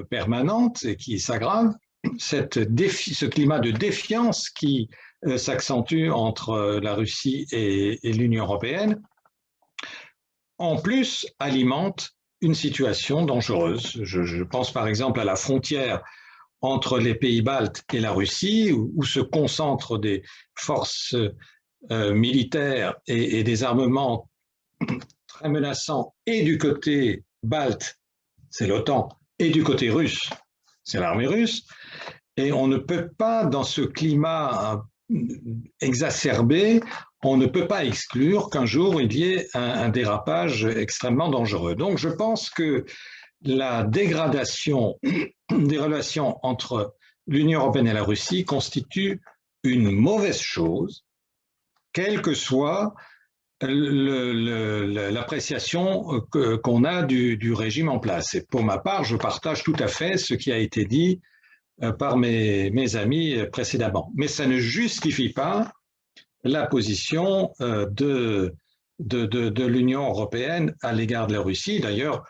permanente et qui s'aggrave, ce climat de défiance qui s'accentue entre la Russie et l'Union européenne, en plus alimente une situation dangereuse. Je pense par exemple à la frontière entre les pays baltes et la Russie, où se concentrent des forces militaires et des armements très menaçants, et du côté balte, c'est l'OTAN, et du côté russe, c'est l'armée russe. Et on ne peut pas, dans ce climat exacerbé, on ne peut pas exclure qu'un jour il y ait un dérapage extrêmement dangereux. Donc je pense que la dégradation des relations entre l'Union européenne et la Russie constitue une mauvaise chose quelle que soit l'appréciation qu'on a du régime en place. Et pour ma part, je partage tout à fait ce qui a été dit par mes amis précédemment. Mais ça ne justifie pas la position de l'Union européenne à l'égard de la Russie. D'ailleurs,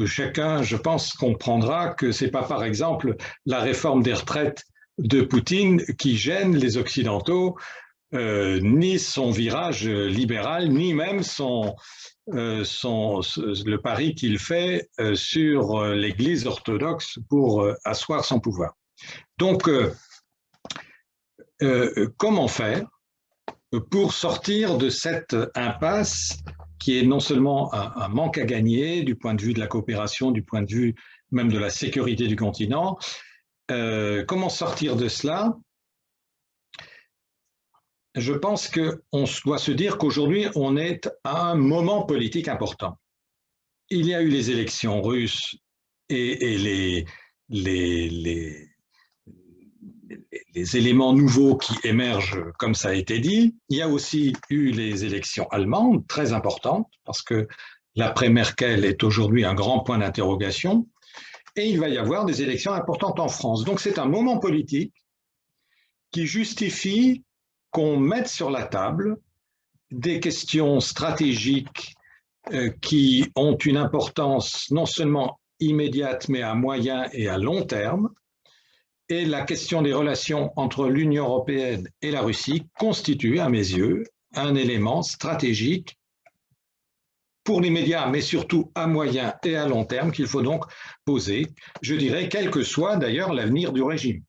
chacun, je pense, comprendra que ce n'est pas, par exemple, la réforme des retraites de Poutine qui gêne les Occidentaux, ni son virage libéral, ni même le pari qu'il fait sur l'Église orthodoxe pour asseoir son pouvoir. Donc, comment faire pour sortir de cette impasse qui est non seulement un manque à gagner du point de vue de la coopération, du point de vue même de la sécurité du continent, comment sortir de cela? Je pense qu'on doit se dire qu'aujourd'hui, on est à un moment politique important. Il y a eu les élections russes et les éléments nouveaux qui émergent, comme ça a été dit. Il y a aussi eu les élections allemandes, très importantes, parce que l'après-Merkel est aujourd'hui un grand point d'interrogation. Et il va y avoir des élections importantes en France. Donc c'est un moment politique qui justifie qu'on mette sur la table des questions stratégiques qui ont une importance non seulement immédiate, mais à moyen et à long terme. Et la question des relations entre l'Union européenne et la Russie constitue, à mes yeux, un élément stratégique pour l'immédiat, mais surtout à moyen et à long terme qu'il faut donc poser, je dirais, quel que soit d'ailleurs l'avenir du régime.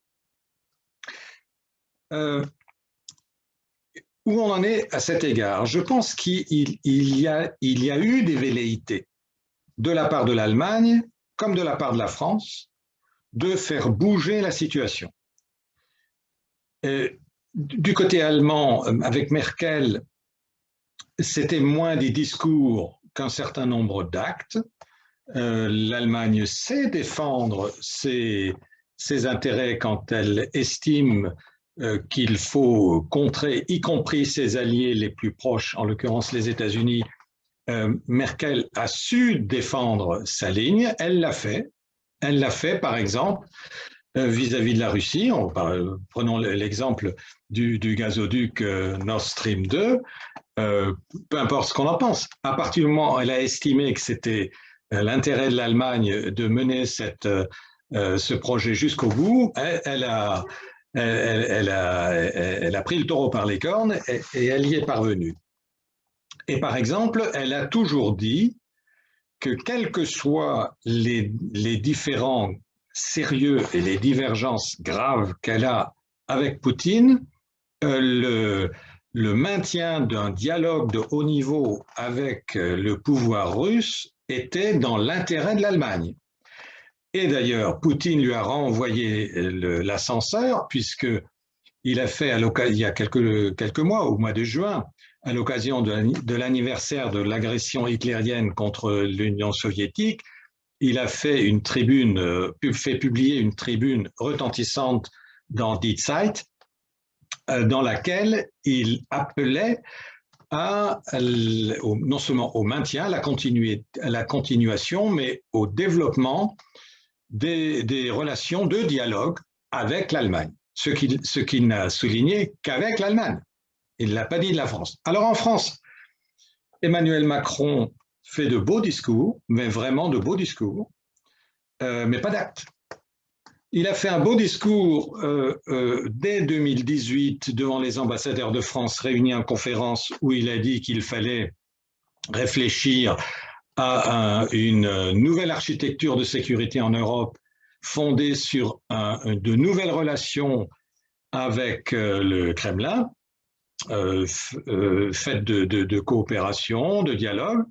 Où on en est à cet égard? Je pense qu'il y a eu des velléités de la part de l'Allemagne comme de la part de la France de faire bouger la situation. Du côté allemand, avec Merkel, c'était moins des discours qu'un certain nombre d'actes. L'Allemagne sait défendre ses intérêts quand elle estime qu'il faut contrer, y compris ses alliés les plus proches, en l'occurrence les États-Unis. Merkel a su défendre sa ligne, elle l'a fait. Elle l'a fait, par exemple, vis-à-vis de la Russie. Prenons l'exemple du gazoduc Nord Stream 2. Peu importe ce qu'on en pense, à partir du moment où elle a estimé que c'était l'intérêt de l'Allemagne de mener ce projet jusqu'au bout, elle a pris le taureau par les cornes et elle y est parvenue. Et par exemple, elle a toujours dit que quels que soient les différends sérieux et les divergences graves qu'elle a avec Poutine, le maintien d'un dialogue de haut niveau avec le pouvoir russe était dans l'intérêt de l'Allemagne. Et d'ailleurs, Poutine lui a renvoyé l'ascenseur, puisqu'il a fait, il y a quelques mois, au mois de juin, à l'occasion de l'anniversaire de l'agression hitlérienne contre l'Union soviétique, il a fait publier une tribune retentissante dans Die Zeit, dans laquelle il appelait non seulement au maintien, à la continuation, mais au développement des relations de dialogue avec l'Allemagne, ce qu'il n'a souligné qu'avec l'Allemagne. Il ne l'a pas dit de la France. Alors en France, Emmanuel Macron fait de beaux discours, mais vraiment de beaux discours, mais pas d'actes. Il a fait un beau discours dès 2018 devant les ambassadeurs de France réunis en conférence où il a dit qu'il fallait réfléchir à une nouvelle architecture de sécurité en Europe fondée sur de nouvelles relations avec le Kremlin, faites de coopération, de dialogue.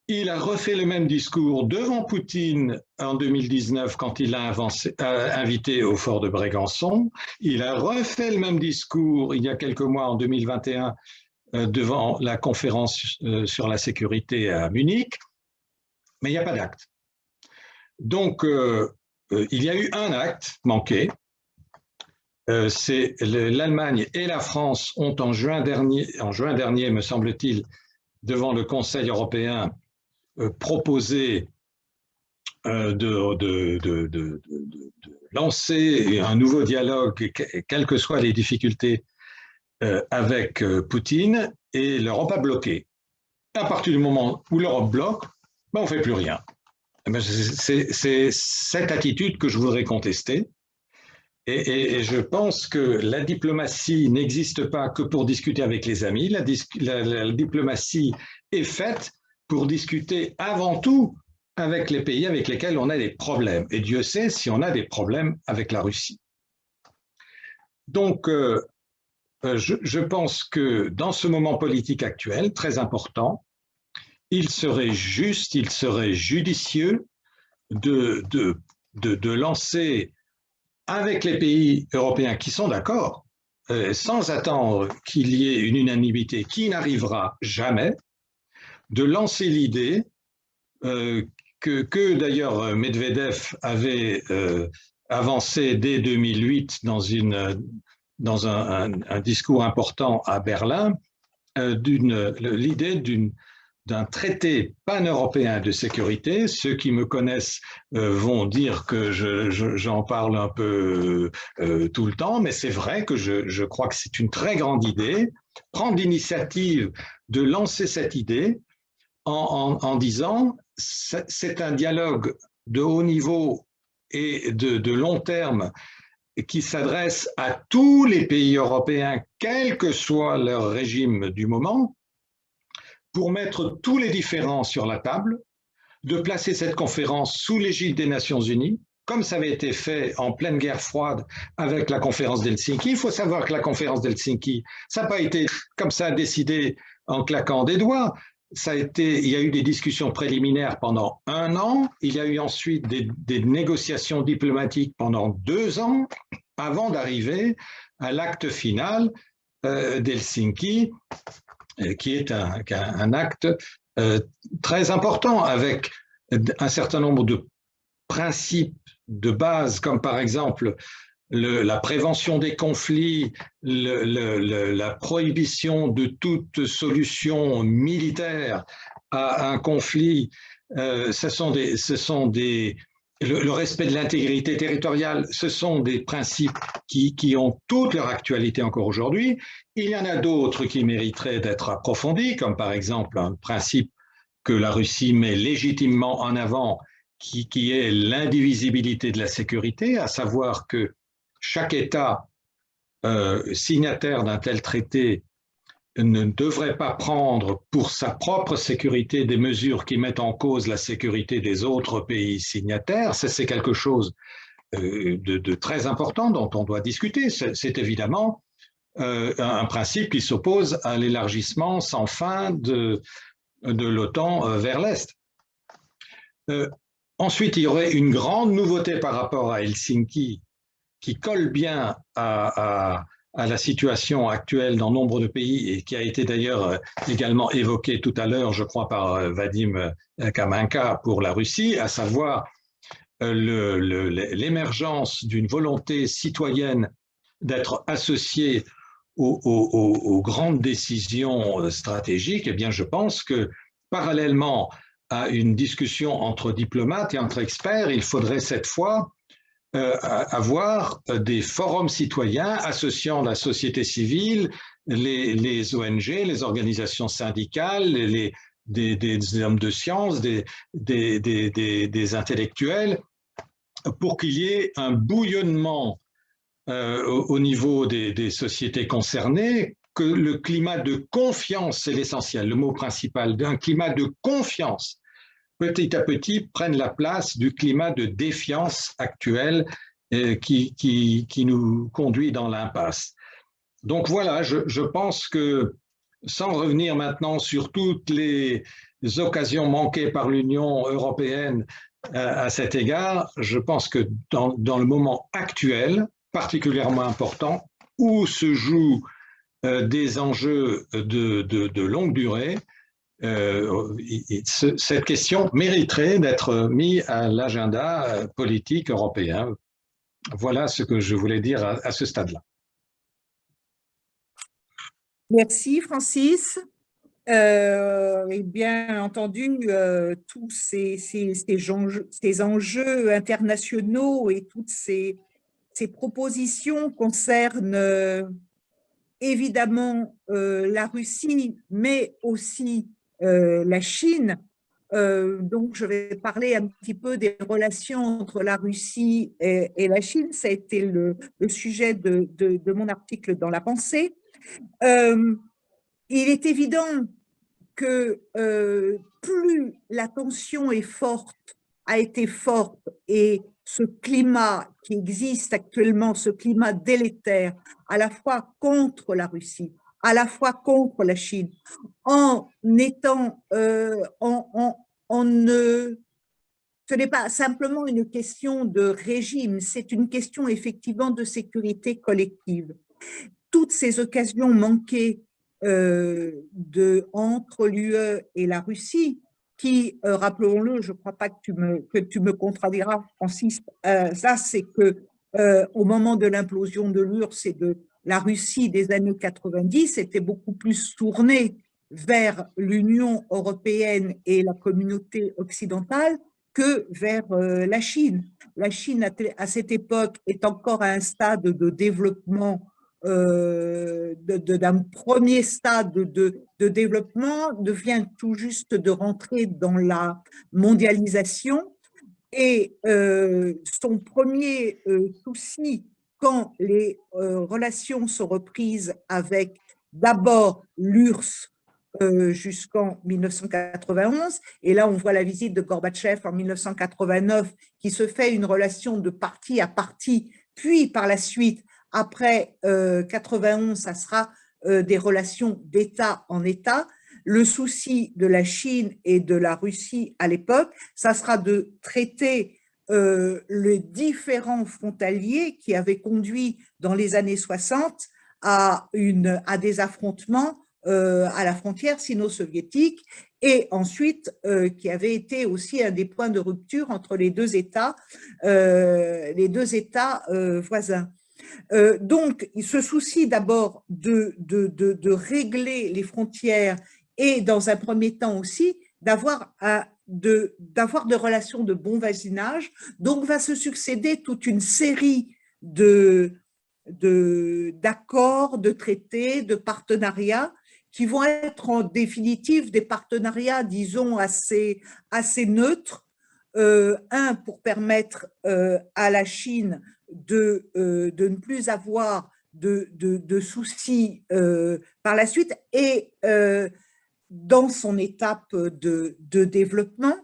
Il a refait le même discours devant Poutine en 2019 quand il l'a invité au fort de Brégançon. Il a refait le même discours il y a quelques mois, en 2021, devant la conférence sur la sécurité à Munich. Mais il n'y a pas d'acte. Donc, il y a eu un acte manqué, c'est l'Allemagne et la France ont en juin dernier, me semble-t-il, devant le Conseil européen, proposé de lancer un nouveau dialogue, quelles que soient les difficultés, avec Poutine, et l'Europe a bloqué. À partir du moment où l'Europe bloque, ben on ne fait plus rien. C'est cette attitude que je voudrais contester. Et je pense que la diplomatie n'existe pas que pour discuter avec les amis. La diplomatie est faite pour discuter avant tout avec les pays avec lesquels on a des problèmes. Et Dieu sait si on a des problèmes avec la Russie. Donc, je pense que dans ce moment politique actuel, très important, il serait juste, il serait judicieux de lancer avec les pays européens qui sont d'accord, sans attendre qu'il y ait une unanimité qui n'arrivera jamais, de lancer l'idée que d'ailleurs Medvedev avait avancé dès 2008 dans un discours important à Berlin, l'idée d'un traité pan-européen de sécurité. Ceux qui me connaissent vont dire que j'en parle un peu tout le temps, mais c'est vrai que je crois que c'est une très grande idée. Prendre l'initiative de lancer cette idée en disant c'est un dialogue de haut niveau et de long terme qui s'adresse à tous les pays européens, quel que soit leur régime du moment, pour mettre tous les différends sur la table, de placer cette conférence sous l'égide des Nations Unies, comme ça avait été fait en pleine guerre froide avec la conférence d'Helsinki. Il faut savoir que la conférence d'Helsinki, ça n'a pas été comme ça décidé en claquant des doigts. Il y a eu des discussions préliminaires pendant 1 an, il y a eu ensuite des négociations diplomatiques pendant 2 ans, avant d'arriver à l'acte final d'Helsinki, qui est un acte très important, avec un certain nombre de principes de base, comme par exemple la prévention des conflits, la prohibition de toute solution militaire à un conflit, le respect de l'intégrité territoriale, ce sont des principes qui ont toute leur actualité encore aujourd'hui. Il y en a d'autres qui mériteraient d'être approfondis, comme par exemple un principe que la Russie met légitimement en avant, qui est l'indivisibilité de la sécurité, à savoir que chaque État signataire d'un tel traité ne devrait pas prendre pour sa propre sécurité des mesures qui mettent en cause la sécurité des autres pays signataires. C'est quelque chose de très important dont on doit discuter. C'est évidemment un principe qui s'oppose à l'élargissement sans fin de l'OTAN vers l'Est. Ensuite, il y aurait une grande nouveauté par rapport à Helsinki, qui colle bien à la situation actuelle dans nombre de pays et qui a été d'ailleurs également évoquée tout à l'heure, je crois, par Vadim Kaminka pour la Russie, à savoir l'émergence d'une volonté citoyenne d'être associée aux grandes décisions stratégiques. Eh bien, je pense que parallèlement à une discussion entre diplomates et entre experts, il faudrait cette fois avoir des forums citoyens associant la société civile, les ONG, les organisations syndicales, des hommes de science, des intellectuels, pour qu'il y ait un bouillonnement au niveau des sociétés concernées, que le climat de confiance, c'est l'essentiel, le mot principal, d'un climat de confiance, petit à petit, prennent la place du climat de défiance actuel qui nous conduit dans l'impasse. Donc voilà, je pense que, sans revenir maintenant sur toutes les occasions manquées par l'Union européenne à cet égard, je pense que dans le moment actuel, particulièrement important, où se jouent des enjeux de longue durée, cette question mériterait d'être mise à l'agenda politique européen. Voilà ce que je voulais dire à ce stade-là. Merci Francis. Et bien entendu, tous ces enjeux internationaux et toutes ces propositions concernent évidemment la Russie, mais aussi la Chine. Donc, je vais parler un petit peu des relations entre la Russie et la Chine. Ça a été le sujet de mon article dans La Pensée. Il est évident que plus la tension est forte, a été forte, et ce climat qui existe actuellement, ce climat délétère, à la fois contre la Russie, à la fois contre la Chine, en étant, ce n'est pas simplement une question de régime, c'est une question effectivement de sécurité collective. Toutes ces occasions manquées entre l'UE et la Russie, qui, rappelons-le, je ne crois pas que tu me contrediras, Francis, ça c'est que au moment de l'implosion de l'URSS et de la Russie des années 90, était beaucoup plus tournée vers l'Union européenne et la communauté occidentale que vers la Chine. La Chine, à cette époque, est encore à un stade de développement d'un premier stade de développement, vient tout juste de rentrer dans la mondialisation, et son premier souci quand les relations sont reprises avec d'abord l'URSS jusqu'en 1991, et là on voit la visite de Gorbatchev en 1989 qui se fait une relation de parti à parti, puis par la suite après 91, ça sera des relations d'État en État. Le souci de la Chine et de la Russie à l'époque, ça sera de traiter les différents frontaliers qui avaient conduit dans les années 60 à des affrontements à la frontière sino-soviétique, et ensuite qui avait été aussi un des points de rupture entre les deux États voisins. Donc, il se soucie d'abord de régler les frontières, et dans un premier temps aussi d'avoir de relations de bon voisinage. Donc, va se succéder toute une série d'accords, de traités, de partenariats qui vont être en définitive des partenariats, disons, assez neutres. Un, pour permettre à la Chine de ne plus avoir de soucis par la suite, et dans son étape de développement.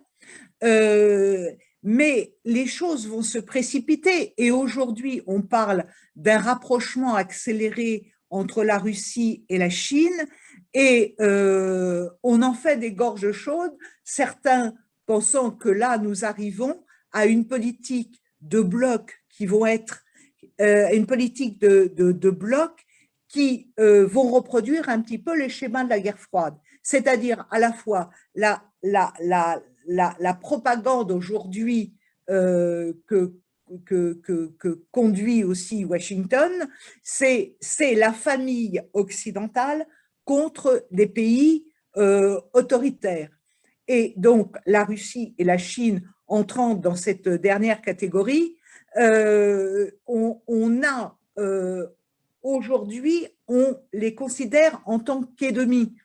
Mais les choses vont se précipiter, et aujourd'hui on parle d'un rapprochement accéléré entre la Russie et la Chine, et on en fait des gorges chaudes, certains pensant que là nous arrivons à une politique de blocs qui vont être une politique de blocs qui vont reproduire un petit peu les schémas de la guerre froide, c'est-à-dire à la fois la propagande aujourd'hui que conduit aussi Washington, c'est la famille occidentale contre des pays autoritaires. Et donc, la Russie et la Chine entrant dans cette dernière catégorie, aujourd'hui, on les considère en tant qu'ennemis.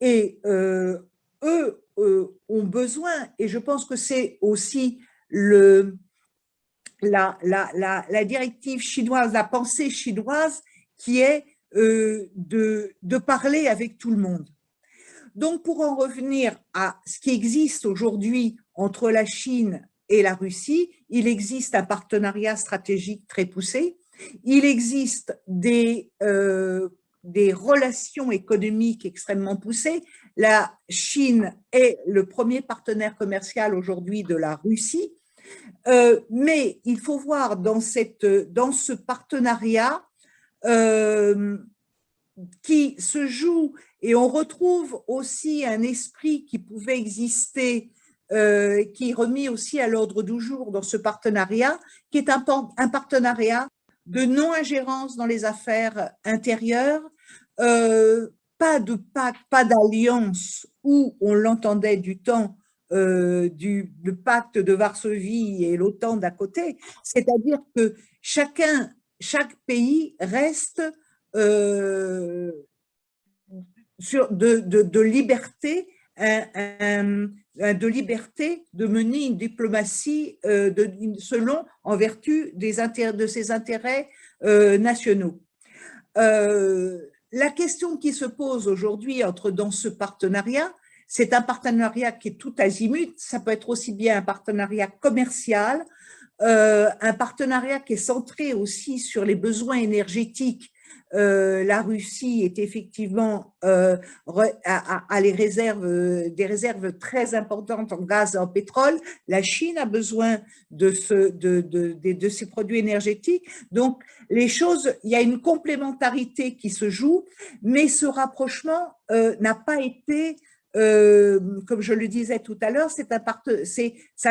Et eux ont besoin, et je pense que c'est aussi la directive chinoise, la pensée chinoise, qui est de parler avec tout le monde. Donc, pour en revenir à ce qui existe aujourd'hui entre la Chine et la Russie, il existe un partenariat stratégique très poussé, il existe des relations économiques extrêmement poussées. La Chine est le premier partenaire commercial aujourd'hui de la Russie, mais il faut voir dans ce partenariat qui se joue, et on retrouve aussi un esprit qui pouvait exister qui est remis aussi à l'ordre du jour dans ce partenariat, qui est un partenariat de non-ingérence dans les affaires intérieures, pas d'alliance où on l'entendait du temps le pacte de Varsovie et l'OTAN d'à côté, c'est-à-dire que chaque pays reste de liberté, de liberté de mener une diplomatie en vertu de ses intérêts nationaux. La question qui se pose aujourd'hui dans ce partenariat, c'est un partenariat qui est tout azimut, ça peut être aussi bien un partenariat commercial, un partenariat qui est centré aussi sur les besoins énergétiques. La Russie est effectivement a des réserves très importantes en gaz et en pétrole. La Chine a besoin de ces produits énergétiques. Donc, il y a une complémentarité qui se joue, mais ce rapprochement n'a pas été, comme je le disais tout à l'heure, ça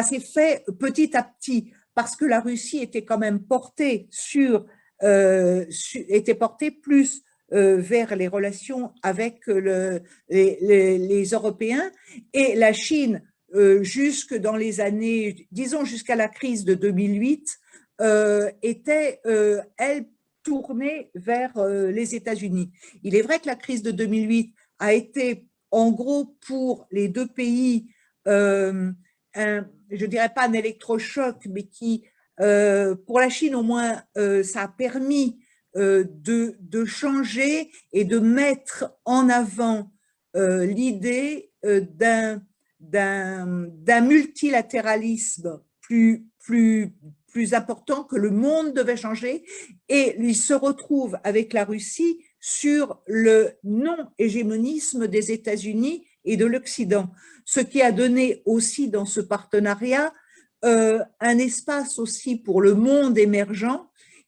s'est fait petit à petit parce que la Russie était quand même portée était porté plus vers les relations avec les Européens, et la Chine, jusque dans les années, disons jusqu'à la crise de 2008, était, elle, tournée vers les États-Unis. Il est vrai que la crise de 2008 a été, en gros, pour les deux pays, je ne dirais pas un électrochoc, mais qui pour la Chine, au moins, ça a permis de changer et de mettre en avant l'idée d'un multilatéralisme plus important, que le monde devait changer, et il se retrouve avec la Russie sur le non-hégémonisme des États-Unis et de l'Occident, ce qui a donné aussi dans ce partenariat un espace aussi pour le monde émergent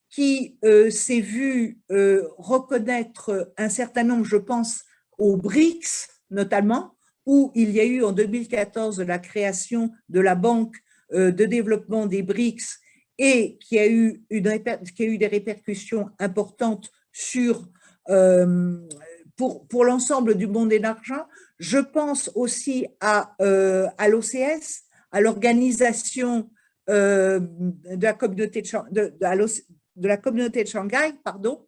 qui s'est vu reconnaître un certain nombre, je pense aux BRICS notamment, où il y a eu en 2014 la création de la Banque de développement des BRICS et qui a eu des répercussions importantes pour l'ensemble du monde émergent. Je pense aussi à l'OCS, à l'organisation de la communauté de Shanghai, pardon,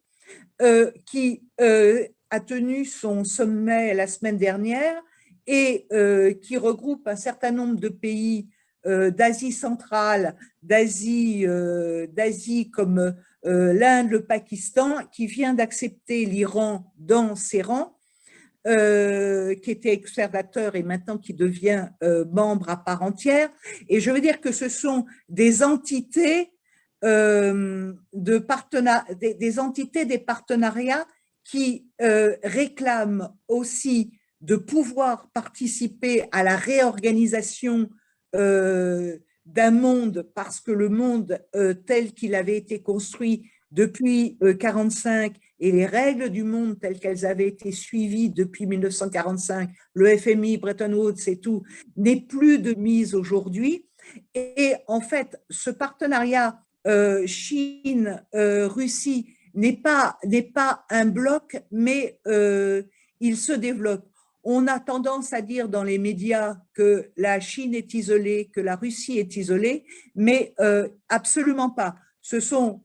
qui a tenu son sommet la semaine dernière et qui regroupe un certain nombre de pays d'Asie centrale, d'Asie comme l'Inde, le Pakistan, qui vient d'accepter l'Iran dans ses rangs, qui était observateur et maintenant qui devient membre à part entière. Et je veux dire que ce sont des entités des partenariats qui réclament aussi de pouvoir participer à la réorganisation d'un monde, parce que le monde tel qu'il avait été construit depuis 1945 et les règles du monde telles qu'elles avaient été suivies depuis 1945, le FMI, Bretton Woods et tout, n'est plus de mise aujourd'hui. Et en fait, ce partenariat Chine-Russie n'est pas un bloc, mais il se développe. On a tendance à dire dans les médias que la Chine est isolée, que la Russie est isolée, mais absolument pas. Ce sont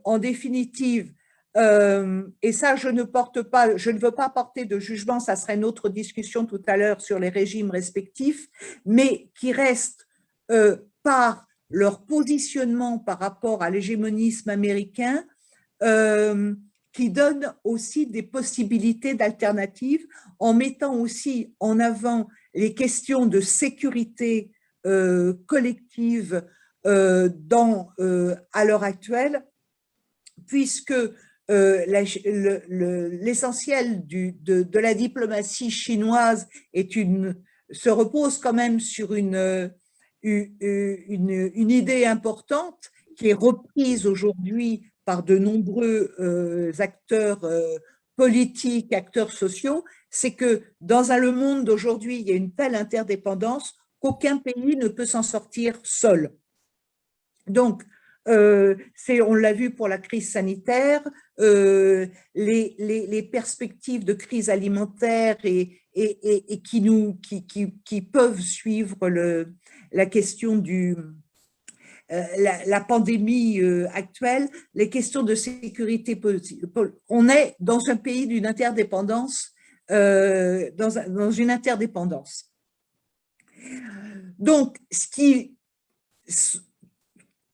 en définitive, et ça je ne veux pas porter de jugement, ça serait une autre discussion tout à l'heure sur les régimes respectifs, mais qui restent par leur positionnement par rapport à l'hégémonisme américain, qui donne aussi des possibilités d'alternatives en mettant aussi en avant les questions de sécurité collective à l'heure actuelle, puisque l'essentiel de la diplomatie chinoise se repose quand même sur une idée importante qui est reprise aujourd'hui par de nombreux acteurs politiques, acteurs sociaux, c'est que dans le monde d'aujourd'hui, il y a une telle interdépendance qu'aucun pays ne peut s'en sortir seul. Donc, on l'a vu pour la crise sanitaire, les perspectives de crise alimentaire et qui peuvent suivre la question la pandémie actuelle, les questions de sécurité politique. On est dans un pays d'une interdépendance, dans une interdépendance. Donc,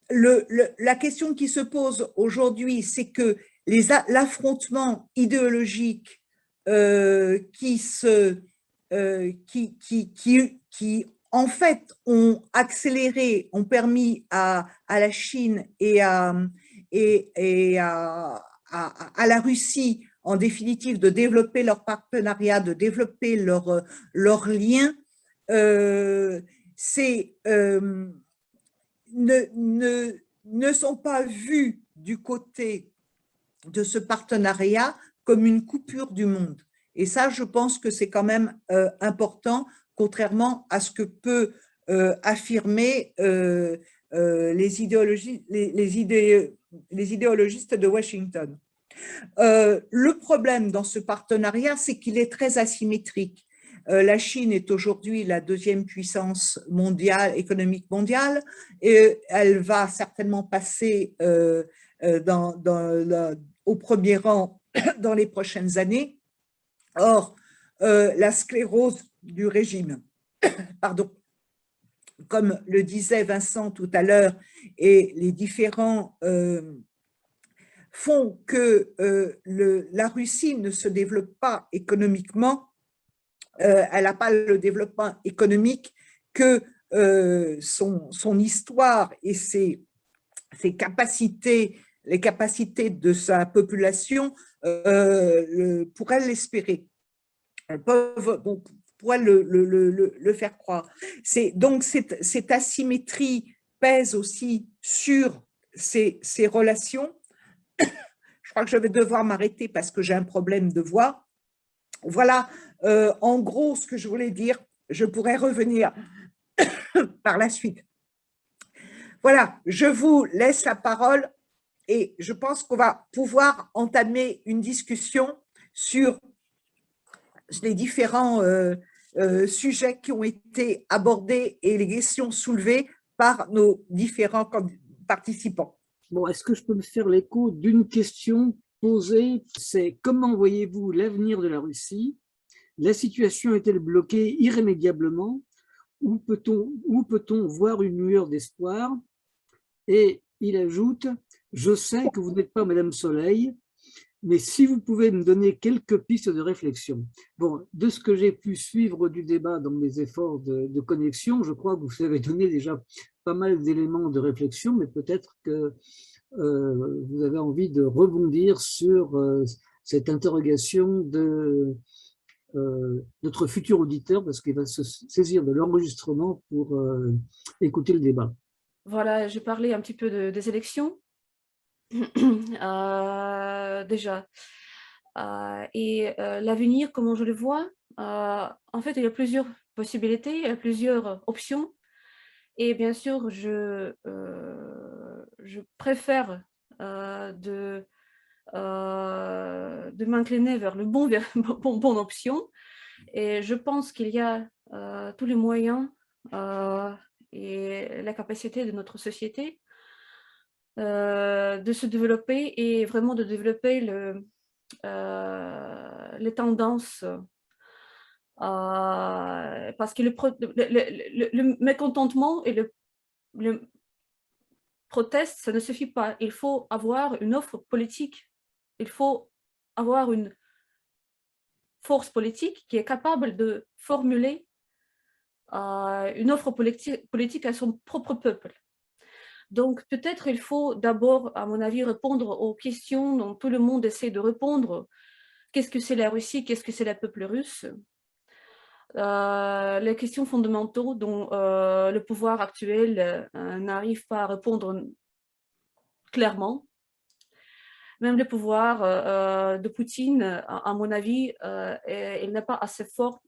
la question qui se pose aujourd'hui, c'est que l'affrontement idéologique qui en fait ont accéléré, ont permis à la Chine et à la Russie, en définitive, de développer leur partenariat, de développer leurs liens, ne sont pas vus du côté de ce partenariat comme une coupure du monde. Et ça, je pense que c'est quand même important, contrairement à ce que peut affirmer les idéologistes de Washington. Le problème dans ce partenariat, c'est qu'il est très asymétrique. La Chine est aujourd'hui la deuxième puissance mondiale, économique mondiale, et elle va certainement passer au premier rang dans les prochaines années. Or, la sclérose du régime, pardon, comme le disait Vincent tout à l'heure, et les différents font que la Russie ne se développe pas économiquement. Elle n'a pas le développement économique que son histoire et ses capacités, les capacités de sa population pourraient l'espérer. Elles pourraient le faire croire. Donc, cette asymétrie pèse aussi sur ces relations. Je crois que je vais devoir m'arrêter parce que j'ai un problème de voix. Voilà, en gros, ce que je voulais dire. Je pourrais revenir par la suite. Voilà, je vous laisse la parole et je pense qu'on va pouvoir entamer une discussion sur les différents sujets qui ont été abordés et les questions soulevées par nos différents participants. Bon, est-ce que je peux me faire l'écho d'une question posée? C'est comment voyez-vous l'avenir de la Russie? La situation est-elle bloquée irrémédiablement? Où peut-on voir une lueur d'espoir? Et il ajoute, je sais que vous n'êtes pas Madame Soleil, mais si vous pouvez me donner quelques pistes de réflexion. Bon, de ce que j'ai pu suivre du débat dans mes efforts de connexion, je crois que vous avez donné déjà pas mal d'éléments de réflexion, mais peut-être que vous avez envie de rebondir sur cette interrogation de notre futur auditeur, parce qu'il va se saisir de l'enregistrement pour écouter le débat. Voilà, j'ai parlé un petit peu des élections. Déjà. Et l'avenir, comment je le vois, en fait, il y a plusieurs possibilités, il y a plusieurs options. Et bien sûr, je préfère de m'incliner vers le bonne option. Et je pense qu'il y a tous les moyens et la capacité de notre société de se développer et vraiment de développer les tendances. Parce que le mécontentement et le proteste, ça ne suffit pas. Il faut avoir une offre politique. Il faut avoir une force politique qui est capable de formuler une offre politique à son propre peuple. Donc, peut-être il faut d'abord, à mon avis, répondre aux questions dont tout le monde essaie de répondre. Qu'est-ce que c'est la Russie? Qu'est-ce que c'est le peuple russe? Les questions fondamentales dont le pouvoir actuel n'arrive pas à répondre clairement. Même le pouvoir de Poutine, à mon avis, il n'est pas assez fort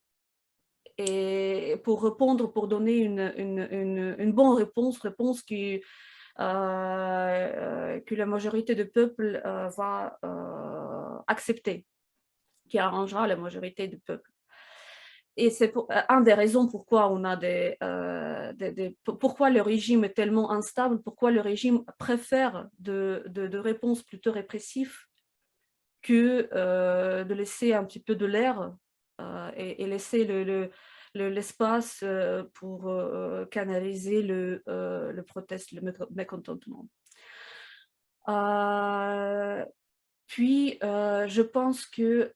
et pour répondre, pour donner une bonne réponse que la majorité du peuple va accepter, qui arrangera la majorité du peuple. Et c'est une des raisons pourquoi on a pourquoi le régime est tellement instable, pourquoi le régime préfère de réponses plutôt répressives que de laisser un petit peu de l'air et laisser l'espace pour canaliser le proteste, le mécontentement. Puis, je pense que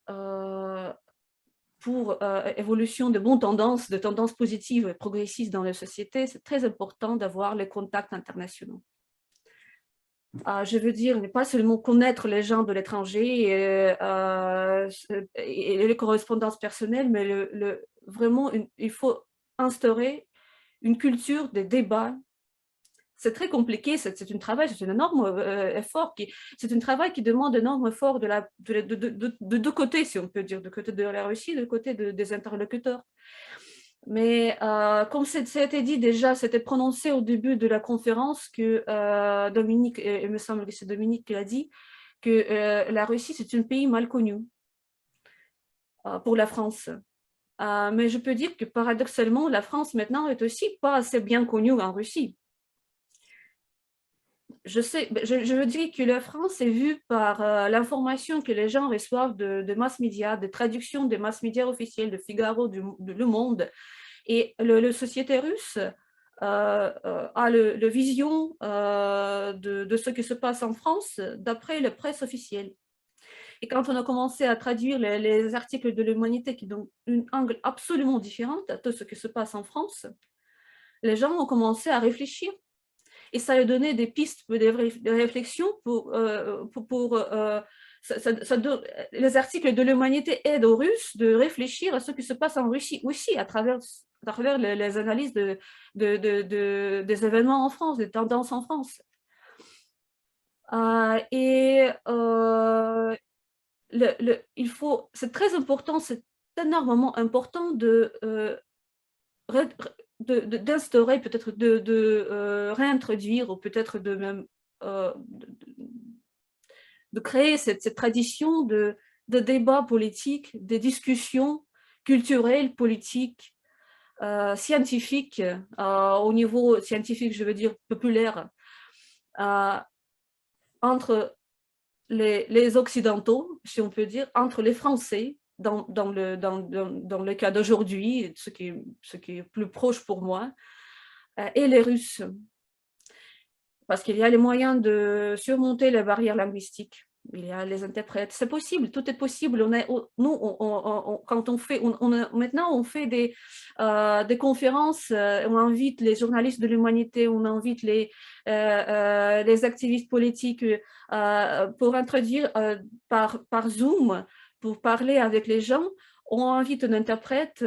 pour évolution de bonnes tendances, de tendances positives et progressistes dans la société, c'est très important d'avoir les contacts internationaux. Je veux dire, ne pas seulement connaître les gens de l'étranger et les correspondances personnelles, mais vraiment, il faut instaurer une culture des débats. C'est très compliqué, c'est un énorme effort, c'est un travail qui demande un énorme effort de deux côtés, si on peut dire, du côté de la Russie, du côté des interlocuteurs. Mais comme ça a été dit déjà, c'était prononcé au début de la conférence que Dominique, il me semble que c'est Dominique qui l'a dit, que la Russie, c'est un pays mal connu pour la France. Mais je peux dire que paradoxalement, la France maintenant est aussi pas assez bien connue en Russie. Je veux dire que la France est vue par l'information que les gens reçoivent de mass médias, de traductions des mass médias officiels, de Figaro, de Le Monde. Et la société russe a la vision de ce qui se passe en France d'après la presse officielle. Et quand on a commencé à traduire les articles de l'Humanité qui donnent un angle absolument différent à tout ce qui se passe en France, les gens ont commencé à réfléchir. Et ça a donné des pistes de réflexion les articles de l'Humanité aident aux Russes de réfléchir à ce qui se passe en Russie aussi à travers les analyses des événements en France, des tendances en France. C'est très important, c'est énormément important d'instaurer, peut-être de réintroduire, ou peut-être de même de créer cette tradition de débat politique, de discussions culturelles, politiques, scientifiques, au niveau scientifique, je veux dire populaire, entre les Occidentaux, si on peut dire, entre les Français, dans le cas d'aujourd'hui, ce qui est plus proche pour moi, et les Russes. Parce qu'il y a les moyens de surmonter les barrières linguistiques. Il y a les interprètes. C'est possible, tout est possible. Quand on fait, maintenant, on fait des conférences, on invite les journalistes de l'Humanité, on invite les activistes politiques pour introduire par Zoom, pour parler avec les gens. On invite un interprète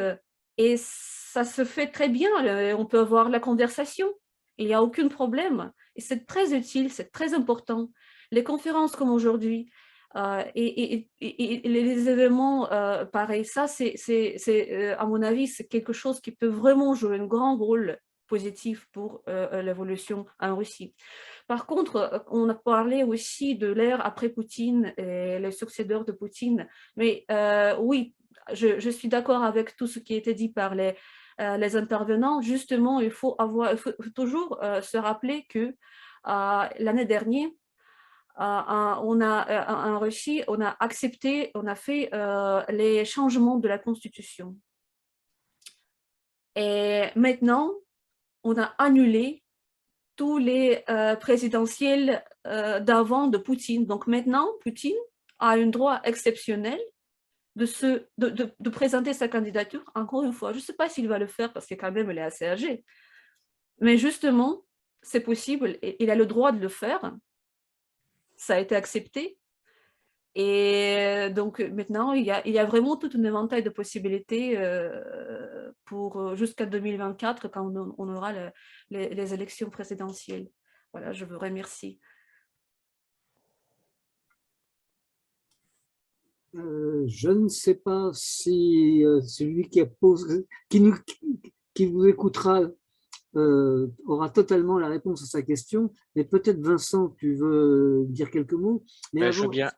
et ça se fait très bien. On peut avoir la conversation. Il n'y a aucun problème. Et c'est très utile, c'est très important. Les conférences comme aujourd'hui et les événements pareils, ça, à mon avis, c'est quelque chose qui peut vraiment jouer un grand rôle positif pour l'évolution en Russie. Par contre, on a parlé aussi de l'ère après Poutine et les successeurs de Poutine. Mais oui, je suis d'accord avec tout ce qui a été dit par les intervenants. Justement, il faut toujours se rappeler que l'année dernière, en Russie, on a accepté, on a fait les changements de la Constitution. Et maintenant, on a annulé tous les présidentielles d'avant de Poutine. Donc maintenant, Poutine a un droit exceptionnel de présenter sa candidature. Encore une fois, je ne sais pas s'il va le faire parce que quand même, il est assez âgé. Mais justement, c'est possible et il a le droit de le faire. Ça a été accepté. Et donc maintenant, il y a vraiment tout un éventail de possibilités pour jusqu'à 2024 quand on aura les élections présidentielles. Voilà, je vous remercie. Je ne sais pas si celui qui vous écoutera aura totalement la réponse à sa question, mais peut-être Vincent, tu veux dire quelques mots. Mais Je veux avant, bien.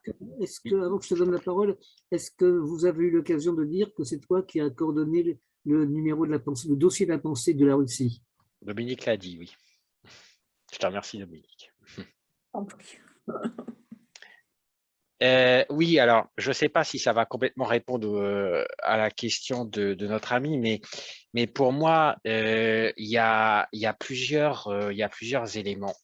avant que je te donne la parole, est-ce que vous avez eu l'occasion de dire que c'est toi qui as coordonné le numéro de la pensée, le dossier de la pensée de la Russie? Dominique l'a dit, oui. Je te remercie, Dominique. Oui, alors, je ne sais pas si ça va complètement répondre à la question de notre ami, mais pour moi, il y a plusieurs éléments.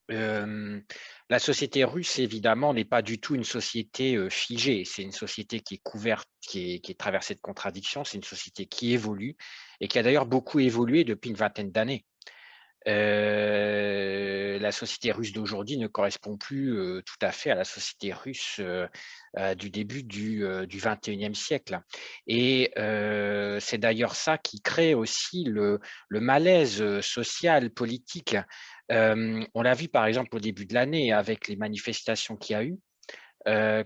La société russe, évidemment, n'est pas du tout une société figée. C'est une société qui est couverte, qui est traversée de contradictions. C'est une société qui évolue et qui a d'ailleurs beaucoup évolué depuis une vingtaine d'années. La société russe d'aujourd'hui ne correspond plus tout à fait à la société russe du début du XXIe siècle. Et c'est d'ailleurs ça qui crée aussi le malaise social, politique. On l'a vu par exemple au début de l'année avec les manifestations qu'il y a eu.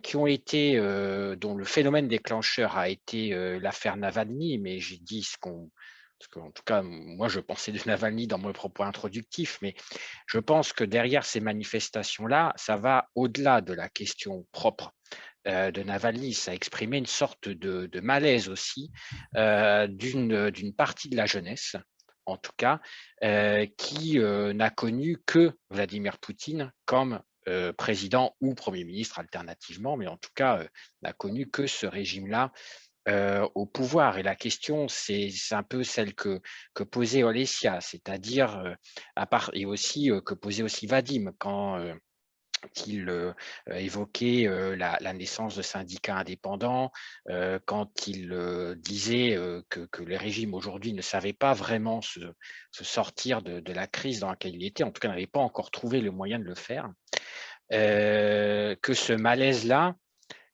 Qui ont été, dont le phénomène déclencheur a été l'affaire Navalny, mais j'ai dit parce qu'en tout cas, moi, je pensais de Navalny dans mon propos introductif, mais je pense que derrière ces manifestations-là, ça va au-delà de la question propre de Navalny. Ça a exprimé une sorte de malaise aussi d'une partie de la jeunesse, en tout cas, qui n'a connu que Vladimir Poutine comme président ou Premier ministre alternativement, mais en tout cas, n'a connu que ce régime-là au pouvoir. Et la question, c'est un peu celle que posait Olesya, c'est-à-dire, et aussi que posait aussi Vadim quand il évoquait la naissance de syndicats indépendants, quand il disait que les régimes aujourd'hui ne savaient pas vraiment se sortir de la crise dans laquelle il était, en tout cas n'avaient pas encore trouvé le moyen de le faire, que ce malaise-là,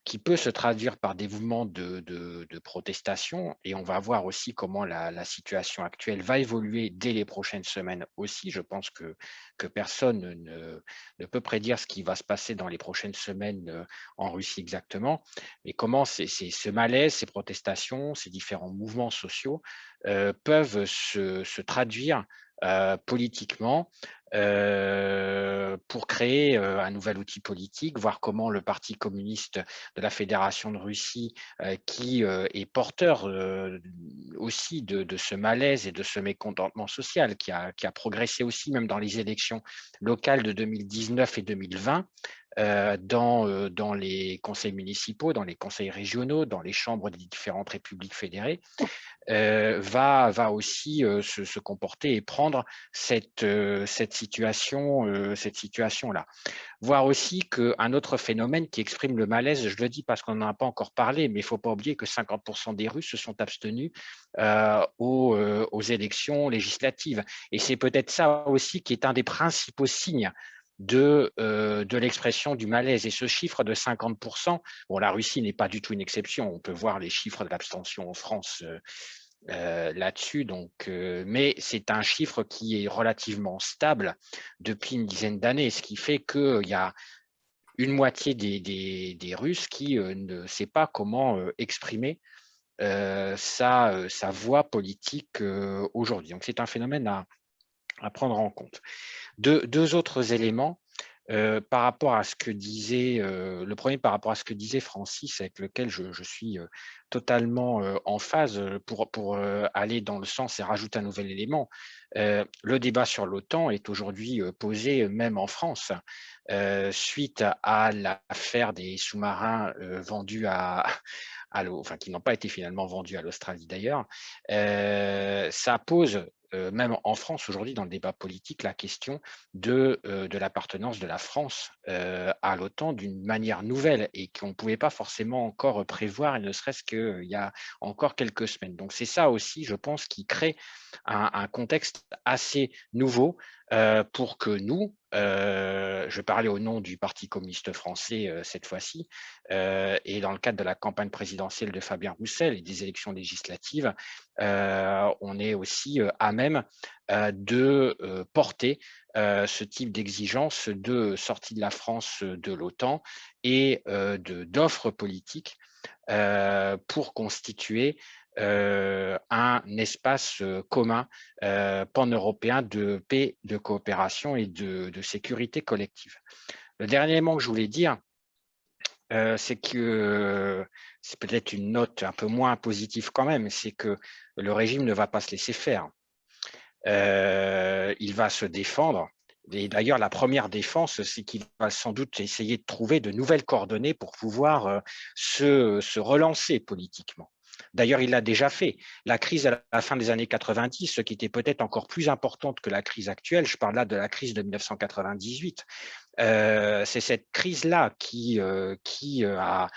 qui peut se traduire par des mouvements de protestation, et on va voir aussi comment la situation actuelle va évoluer dès les prochaines semaines aussi. Je pense que personne ne peut prédire ce qui va se passer dans les prochaines semaines en Russie exactement, mais comment ce malaise, ces protestations, ces différents mouvements sociaux peuvent se traduire politiquement pour créer un nouvel outil politique, voir comment le Parti communiste de la Fédération de Russie, qui est porteur aussi de ce malaise et de ce mécontentement social, qui a progressé aussi même dans les élections locales de 2019 et 2020, dans les conseils municipaux, dans les conseils régionaux, dans les chambres des différentes républiques fédérées, va aussi se comporter et prendre cette situation-là. Voir aussi qu'un autre phénomène qui exprime le malaise, je le dis parce qu'on n'en a pas encore parlé, mais il ne faut pas oublier que 50% des Russes se sont abstenus aux élections législatives. Et c'est peut-être ça aussi qui est un des principaux signes de l'expression du malaise. Et ce chiffre de 50%, bon, la Russie n'est pas du tout une exception. On peut voir les chiffres de l'abstention en France là-dessus. Donc, mais c'est un chiffre qui est relativement stable depuis une dizaine d'années, ce qui fait qu'il y a une moitié des Russes qui ne sait pas comment exprimer sa voix politique aujourd'hui. Donc, c'est un phénomène à prendre en compte. Deux autres éléments par rapport à ce que disait, le premier par rapport à ce que disait Francis, avec lequel je suis totalement en phase pour aller dans le sens et rajouter un nouvel élément. Le débat sur l'OTAN est aujourd'hui posé même en France, suite à l'affaire des sous-marins vendus enfin, qui n'ont pas été finalement vendus à l'Australie d'ailleurs. Ça pose même en France aujourd'hui dans le débat politique, la question de l'appartenance de la France à l'OTAN d'une manière nouvelle et qu'on ne pouvait pas forcément encore prévoir, et ne serait-ce qu'il y a encore quelques semaines. Donc c'est ça aussi, je pense, qui crée un contexte assez nouveau pour que nous, je parlais au nom du Parti communiste français cette fois-ci, et dans le cadre de la campagne présidentielle de Fabien Roussel et des élections législatives, on est aussi à même de porter ce type d'exigence de sortie de la France de l'OTAN et d'offres politiques pour constituer un espace commun pan-européen de paix, de coopération et de sécurité collective. Le dernier élément que je voulais dire, c'est que c'est peut-être une note un peu moins positive quand même, c'est que le régime ne va pas se laisser faire. Il va se défendre. Et d'ailleurs, la première défense, c'est qu'il va sans doute essayer de trouver de nouvelles coordonnées pour pouvoir se relancer politiquement. D'ailleurs, il l'a déjà fait. La crise à la fin des années 90, ce qui était peut-être encore plus importante que la crise actuelle, je parle là de la crise de 1998, c'est cette crise-là qui a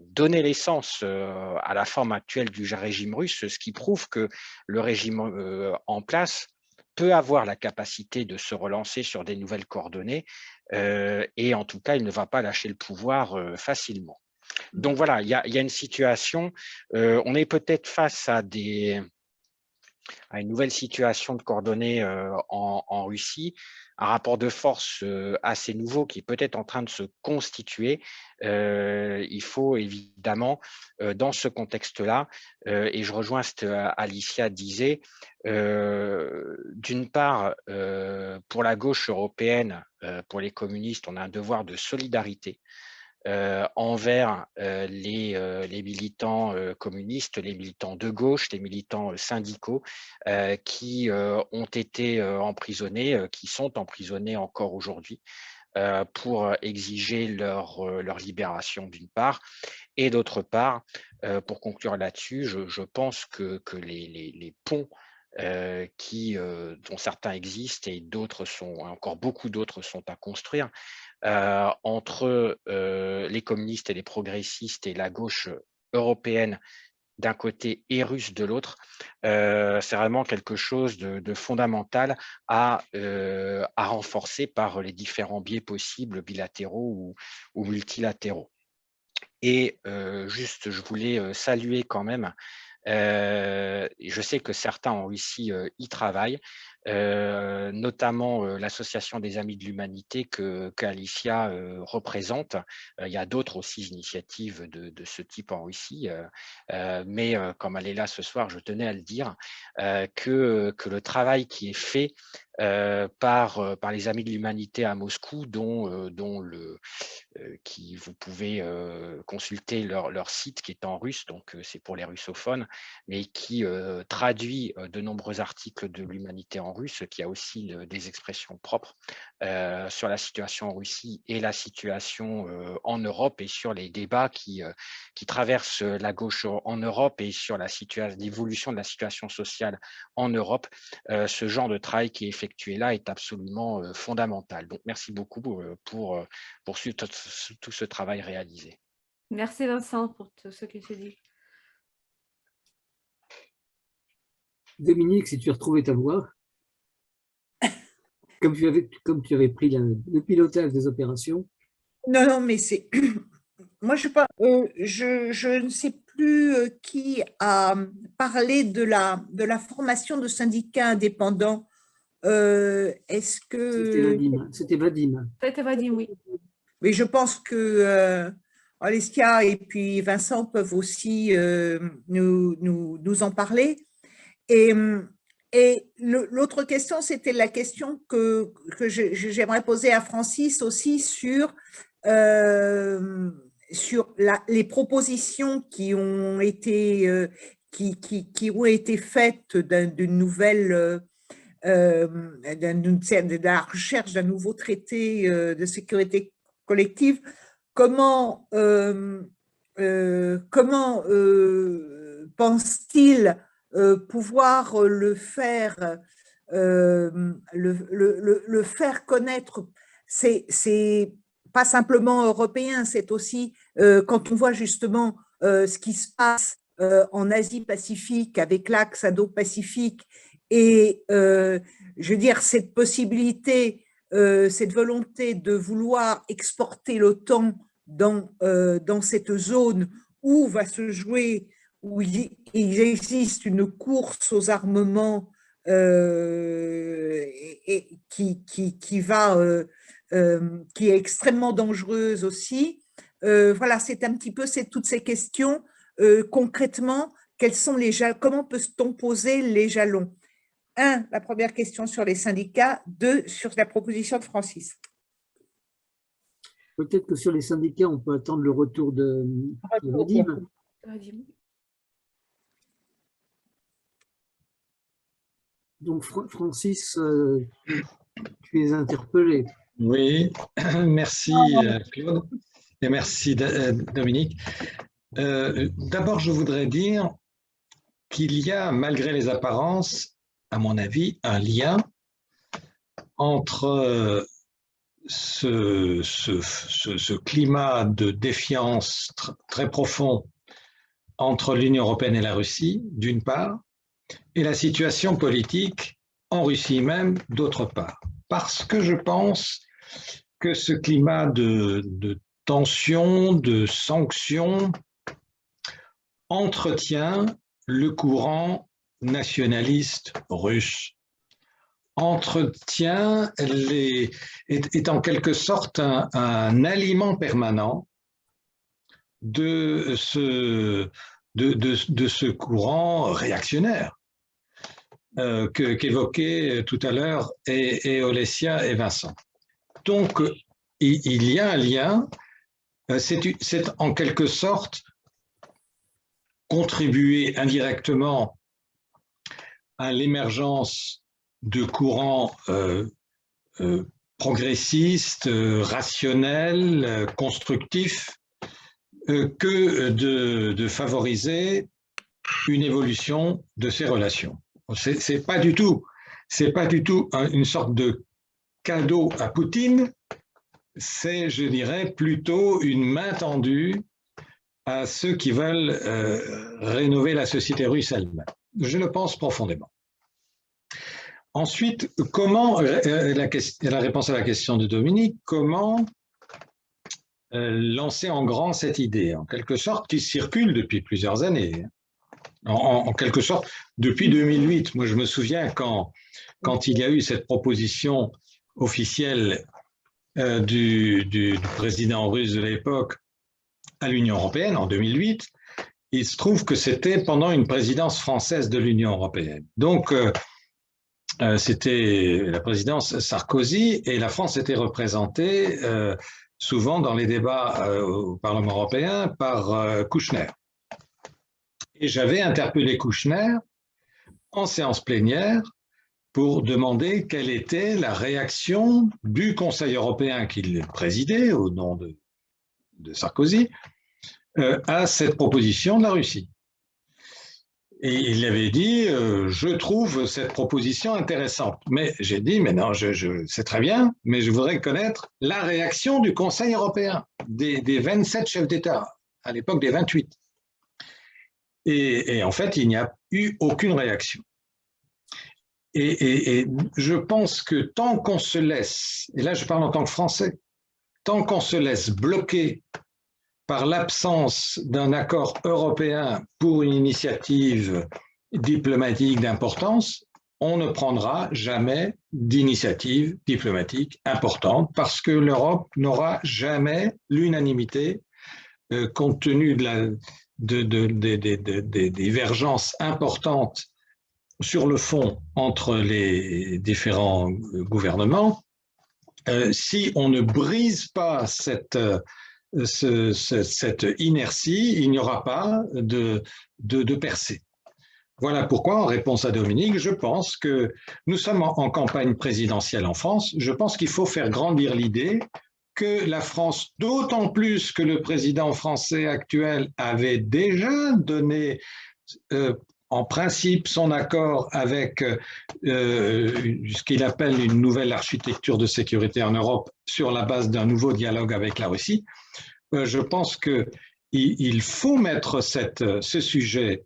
donné l'essence à la forme actuelle du régime russe, ce qui prouve que le régime en place peut avoir la capacité de se relancer sur des nouvelles coordonnées et en tout cas, il ne va pas lâcher le pouvoir facilement. Donc voilà, il y a une situation, on est peut-être face à une nouvelle situation de coordonnées en Russie, un rapport de force assez nouveau qui est peut-être en train de se constituer. Il faut évidemment, dans ce contexte-là, et je rejoins ce qu'Alicia disait, d'une part, pour la gauche européenne, pour les communistes, on a un devoir de solidarité envers les militants communistes, les militants de gauche, les militants syndicaux qui ont été emprisonnés, qui sont emprisonnés encore aujourd'hui pour exiger leur libération d'une part, et d'autre part, pour conclure là-dessus, je pense que les ponts dont certains existent et d'autres encore beaucoup d'autres sont à construire, entre les communistes et les progressistes et la gauche européenne d'un côté et russe de l'autre, c'est vraiment quelque chose de fondamental à renforcer par les différents biais possibles, bilatéraux ou multilatéraux. Et juste, je voulais saluer quand même, je sais que certains en Russie y travaillent, notamment l'Association des Amis de l'Humanité qu'Alicia représente. Il y a d'autres aussi initiatives de ce type en Russie, mais comme elle est là ce soir, je tenais à le dire, que le travail qui est fait par les Amis de l'Humanité à Moscou, vous pouvez consulter leur site qui est en russe, donc c'est pour les russophones, mais qui traduit de nombreux articles de l'Humanité en russe, qui a aussi des expressions propres sur la situation en Russie et la situation en Europe et sur les débats qui traversent la gauche en Europe et sur l'évolution de la situation sociale en Europe. Ce genre de travail qui est effectué là est absolument fondamental. Donc, merci beaucoup pour tout ce travail réalisé. Merci Vincent pour tout ce que tu dis. Dominique, si tu as retrouvé ta voix, comme tu avais pris le pilotage des opérations. Non, mais c'est… Moi, je ne sais plus qui a parlé de la formation de syndicats indépendants. Est-ce que… C'était Vadim. C'était Vadim, oui. Mais je pense que Alessia et puis Vincent peuvent aussi nous en parler. Et l'autre question, c'était la question que j'aimerais poser à Francis aussi sur les propositions qui ont été faites d'une nouvelle de la recherche d'un nouveau traité de sécurité collective. Comment pense-t-il pouvoir le faire connaître? C'est pas simplement européen, c'est aussi quand on voit justement ce qui se passe en Asie-Pacifique avec l'axe Indo-Pacifique et je veux dire cette possibilité, cette volonté de vouloir exporter l'OTAN dans cette zone où va se jouer, où il existe une course aux armements qui est extrêmement dangereuse aussi. Voilà, c'est un petit peu toutes ces questions. Concrètement, comment peut-on poser les jalons? La première question sur les syndicats. 2, sur la proposition de Francis. Peut-être que sur les syndicats, on peut attendre le retour de Vadim. Donc, Francis, tu es interpellé. Oui, merci Claude et merci Dominique. D'abord, je voudrais dire qu'il y a, malgré les apparences, à mon avis, un lien entre ce climat de défiance très profond entre l'Union européenne et la Russie, d'une part, et la situation politique en Russie même, d'autre part. Parce que je pense que ce climat de tension, de sanctions, entretient le courant nationaliste russe, est en quelque sorte un aliment permanent de ce courant réactionnaire qu'évoquaient tout à l'heure et Olesya et Vincent. Donc, il y a un lien, c'est en quelque sorte contribuer indirectement à l'émergence de courants progressistes, rationnels, constructifs, que de favoriser une évolution de ces relations. C'est pas du tout une sorte de cadeau à Poutine, c'est, je dirais, plutôt une main tendue à ceux qui veulent rénover la société russe elle-même. Je le pense profondément. Ensuite, comment, la réponse à la question de Dominique, comment lancer en grand cette idée, en quelque sorte, qui circule depuis plusieurs années, en quelque sorte, depuis 2008. Moi, je me souviens quand il y a eu cette proposition officielle du président russe de l'époque à l'Union européenne, en 2008, il se trouve que c'était pendant une présidence française de l'Union européenne. Donc, c'était la présidence Sarkozy et la France était représentée souvent dans les débats au Parlement européen par Kouchner. Et j'avais interpellé Kouchner en séance plénière pour demander quelle était la réaction du Conseil européen qu'il présidait au nom de Sarkozy à cette proposition de la Russie. Et il avait dit, je trouve cette proposition intéressante. Mais j'ai dit, mais non, c'est très bien, mais je voudrais connaître la réaction du Conseil européen, des 27 chefs d'État, à l'époque des 28. Et en fait, il n'y a eu aucune réaction. Et je pense que tant qu'on se laisse, et là je parle en tant que Français, tant qu'on se laisse bloquer par l'absence d'un accord européen pour une initiative diplomatique d'importance, on ne prendra jamais d'initiative diplomatique importante parce que l'Europe n'aura jamais l'unanimité compte tenu des divergences importantes sur le fond entre les différents gouvernements. Si on ne brise pas cette inertie, il n'y aura pas de percée. Voilà pourquoi, en réponse à Dominique, je pense que nous sommes en campagne présidentielle en France. Je pense qu'il faut faire grandir l'idée que la France, d'autant plus que le président français actuel avait déjà donné en principe son accord avec ce qu'il appelle une nouvelle architecture de sécurité en Europe sur la base d'un nouveau dialogue avec la Russie. Je pense qu'il faut mettre ce sujet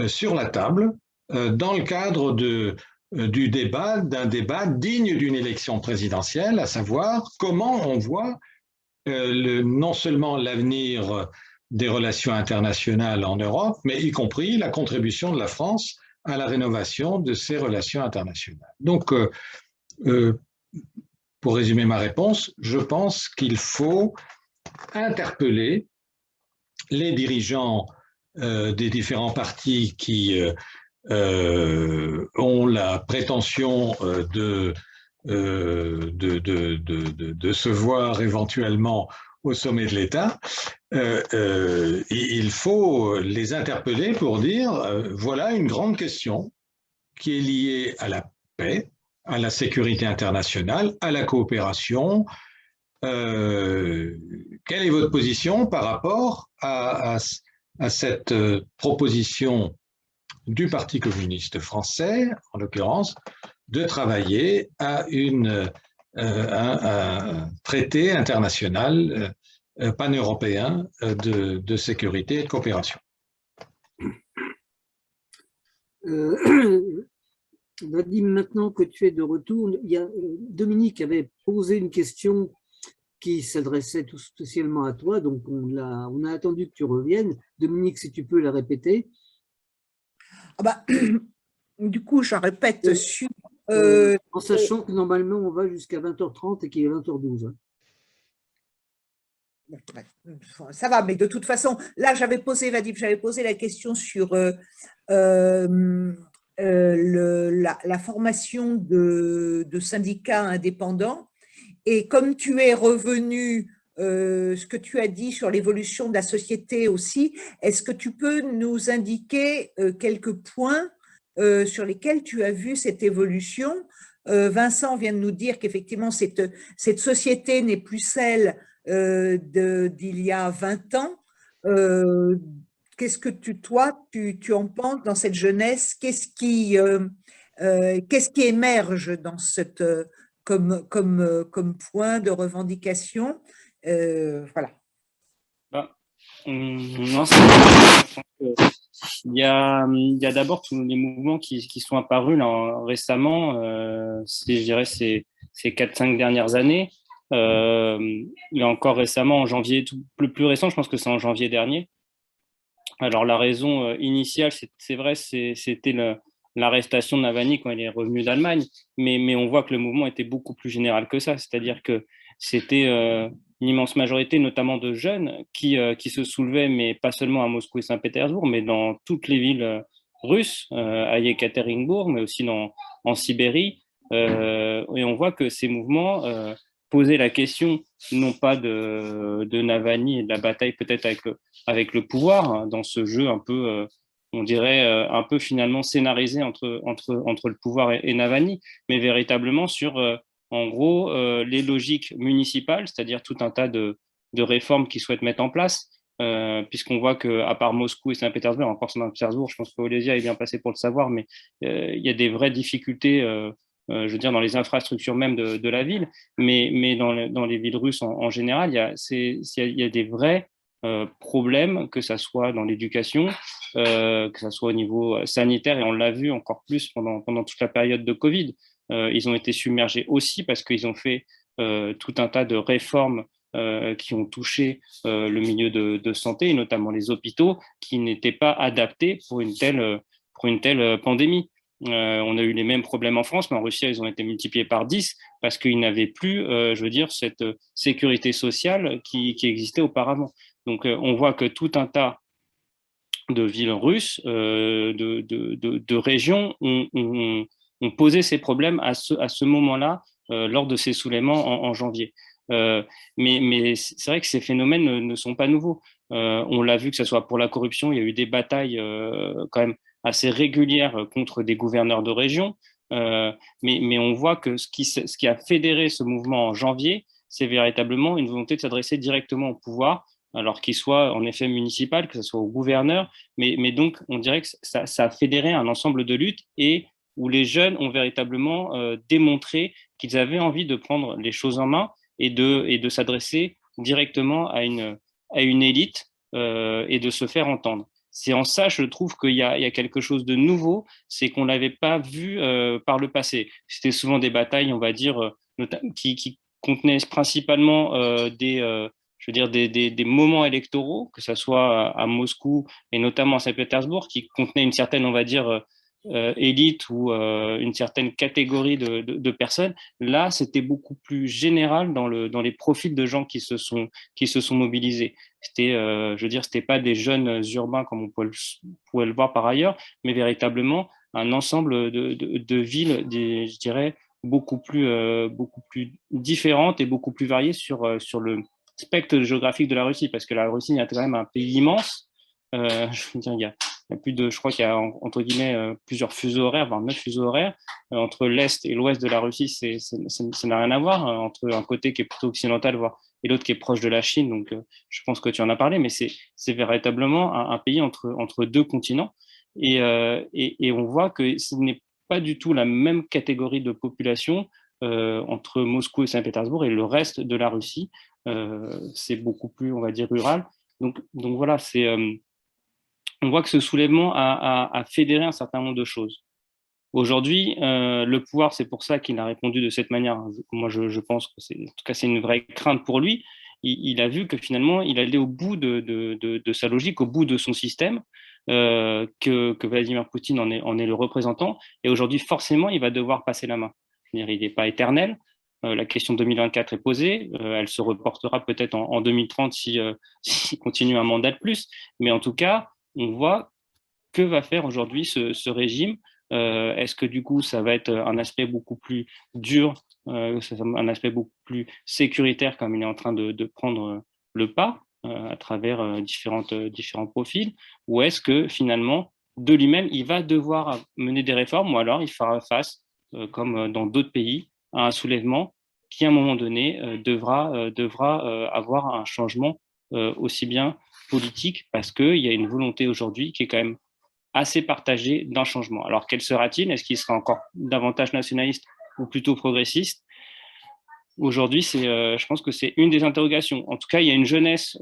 sur la table dans le cadre d'un débat digne d'une élection présidentielle, à savoir comment on voit non seulement l'avenir des relations internationales en Europe, mais y compris la contribution de la France à la rénovation de ces relations internationales. Donc, pour résumer ma réponse, je pense qu'il faut interpeller les dirigeants des différents partis qui ont la prétention de se voir éventuellement au sommet de l'État, il faut les interpeller pour dire voilà une grande question qui est liée à la paix, à la sécurité internationale, à la coopération. Quelle est votre position par rapport à cette proposition du Parti communiste français, en l'occurrence, de travailler à un traité international pan-européen de sécurité et de coopération. Vadim, maintenant que tu es de retour, Dominique avait posé une question qui s'adressait tout spécialement à toi, donc on a attendu que tu reviennes. Dominique, si tu peux la répéter. Ah bah, du coup, je répète sur… en sachant que normalement, on va jusqu'à 20h30 et qu'il est 20h12. Ça va, mais de toute façon, là, j'avais posé la question sur la formation de syndicats indépendants. Et comme tu es revenu, ce que tu as dit sur l'évolution de la société aussi, est-ce que tu peux nous indiquer quelques points sur lesquels tu as vu cette évolution? Vincent vient de nous dire qu'effectivement, cette société n'est plus celle d'il y a 20 ans. Qu'est-ce que toi, tu en penses dans cette jeunesse? Qu'est-ce qui émerge dans cette… comme point de revendication, voilà. Non, il y a d'abord tous les mouvements qui sont apparus là, récemment, je dirais ces 4-5 dernières années. Là encore récemment, en janvier, le plus récent, je pense que c'est en janvier dernier. Alors la raison initiale, c'est vrai, c'était l'arrestation de Navalny quand il est revenu d'Allemagne, mais on voit que le mouvement était beaucoup plus général que ça, c'est-à-dire que c'était une immense majorité, notamment de jeunes, qui se soulevaient, mais pas seulement à Moscou et Saint-Pétersbourg, mais dans toutes les villes russes, à Yekaterinbourg, mais aussi en Sibérie. Et on voit que ces mouvements posaient la question, non pas de Navalny et de la bataille peut-être avec le pouvoir, hein, dans ce jeu un peu… on dirait un peu finalement scénarisé entre le pouvoir et Navalny, mais véritablement sur, en gros, les logiques municipales, c'est-à-dire tout un tas de réformes qu'ils souhaitent mettre en place, puisqu'on voit qu'à part Moscou et Saint-Pétersbourg, encore Saint-Pétersbourg, je pense que Olesia est bien placé pour le savoir, mais il y a des vraies difficultés, je veux dire, dans les infrastructures même de la ville, mais dans les villes russes en général, il y a des vrais problèmes, que ça soit dans l'éducation, que ça soit au niveau sanitaire, et on l'a vu encore plus pendant toute la période de Covid. Ils ont été submergés aussi parce qu'ils ont fait tout un tas de réformes qui ont touché le milieu de santé, et notamment les hôpitaux, qui n'étaient pas adaptés pour une telle pandémie. On a eu les mêmes problèmes en France, mais en Russie, ils ont été multipliés par 10 parce qu'ils n'avaient plus, je veux dire, cette sécurité sociale qui existait auparavant. Donc, on voit que tout un tas de villes russes, de régions ont posé ces problèmes à ce moment-là, lors de ces soulèvements en janvier. Mais c'est vrai que ces phénomènes ne sont pas nouveaux. On l'a vu, que ce soit pour la corruption, il y a eu des batailles quand même assez régulières contre des gouverneurs de région. Mais on voit que ce qui a fédéré ce mouvement en janvier, c'est véritablement une volonté de s'adresser directement au pouvoir, alors qu'il soit en effet municipal, que ce soit au gouverneur, mais donc on dirait que ça a fédéré un ensemble de luttes, et où les jeunes ont véritablement démontré qu'ils avaient envie de prendre les choses en main et de s'adresser directement à une élite et de se faire entendre. C'est en ça, je trouve qu'il y a quelque chose de nouveau, c'est qu'on ne l'avait pas vu par le passé. C'était souvent des batailles, on va dire, qui contenaient principalement des moments électoraux, que ce soit à Moscou et notamment à Saint-Pétersbourg, qui contenaient une certaine, on va dire, élite ou une certaine catégorie de personnes. Là, c'était beaucoup plus général dans les profils de gens qui se sont mobilisés. C'était, je veux dire, c'était pas des jeunes urbains comme on pouvait le voir par ailleurs, mais véritablement un ensemble de villes, je dirais, beaucoup plus différentes et beaucoup plus variées sur le spectre géographique de la Russie, parce que la Russie est quand même un pays immense. Je veux dire, il y a plus de, je crois qu'il y a entre guillemets plusieurs fuseaux horaires, voire 9 fuseaux horaires. Entre l'Est et l'Ouest de la Russie, ça n'a rien à voir. Entre un côté qui est plutôt occidental, voire, et l'autre qui est proche de la Chine. Donc, je pense que tu en as parlé, mais c'est véritablement un pays entre deux continents. Et on voit que ce n'est pas du tout la même catégorie de population entre Moscou et Saint-Pétersbourg et le reste de la Russie. C'est beaucoup plus, on va dire, rural. Donc voilà, on voit que ce soulèvement a fédéré un certain nombre de choses. Aujourd'hui, le pouvoir, c'est pour ça qu'il a répondu de cette manière. Moi, je pense que en tout cas, c'est une vraie crainte pour lui. Il a vu que finalement, il allait au bout de sa logique, au bout de son système, que Vladimir Poutine en est le représentant. Et aujourd'hui, forcément, il va devoir passer la main. Je veux dire, il n'est pas éternel. La question 2024 est posée. Elle se reportera peut-être en 2030 s'il continue un mandat de plus. Mais en tout cas, on voit que va faire aujourd'hui ce régime. Est-ce que du coup, ça va être un aspect beaucoup plus dur, un aspect beaucoup plus sécuritaire, comme il est en train de prendre le pas à travers différents profils, ou est-ce que finalement, de lui-même, il va devoir mener des réformes, ou alors il fera face, comme dans d'autres pays, à un soulèvement qui, à un moment donné, devra avoir un changement aussi bien politique, parce qu'il y a une volonté aujourd'hui qui est quand même assez partagée d'un changement. Alors, quel sera-t-il? Est-ce qu'il sera encore davantage nationaliste ou plutôt progressiste? Aujourd'hui, je pense que c'est une des interrogations. En tout cas, il y a une jeunesse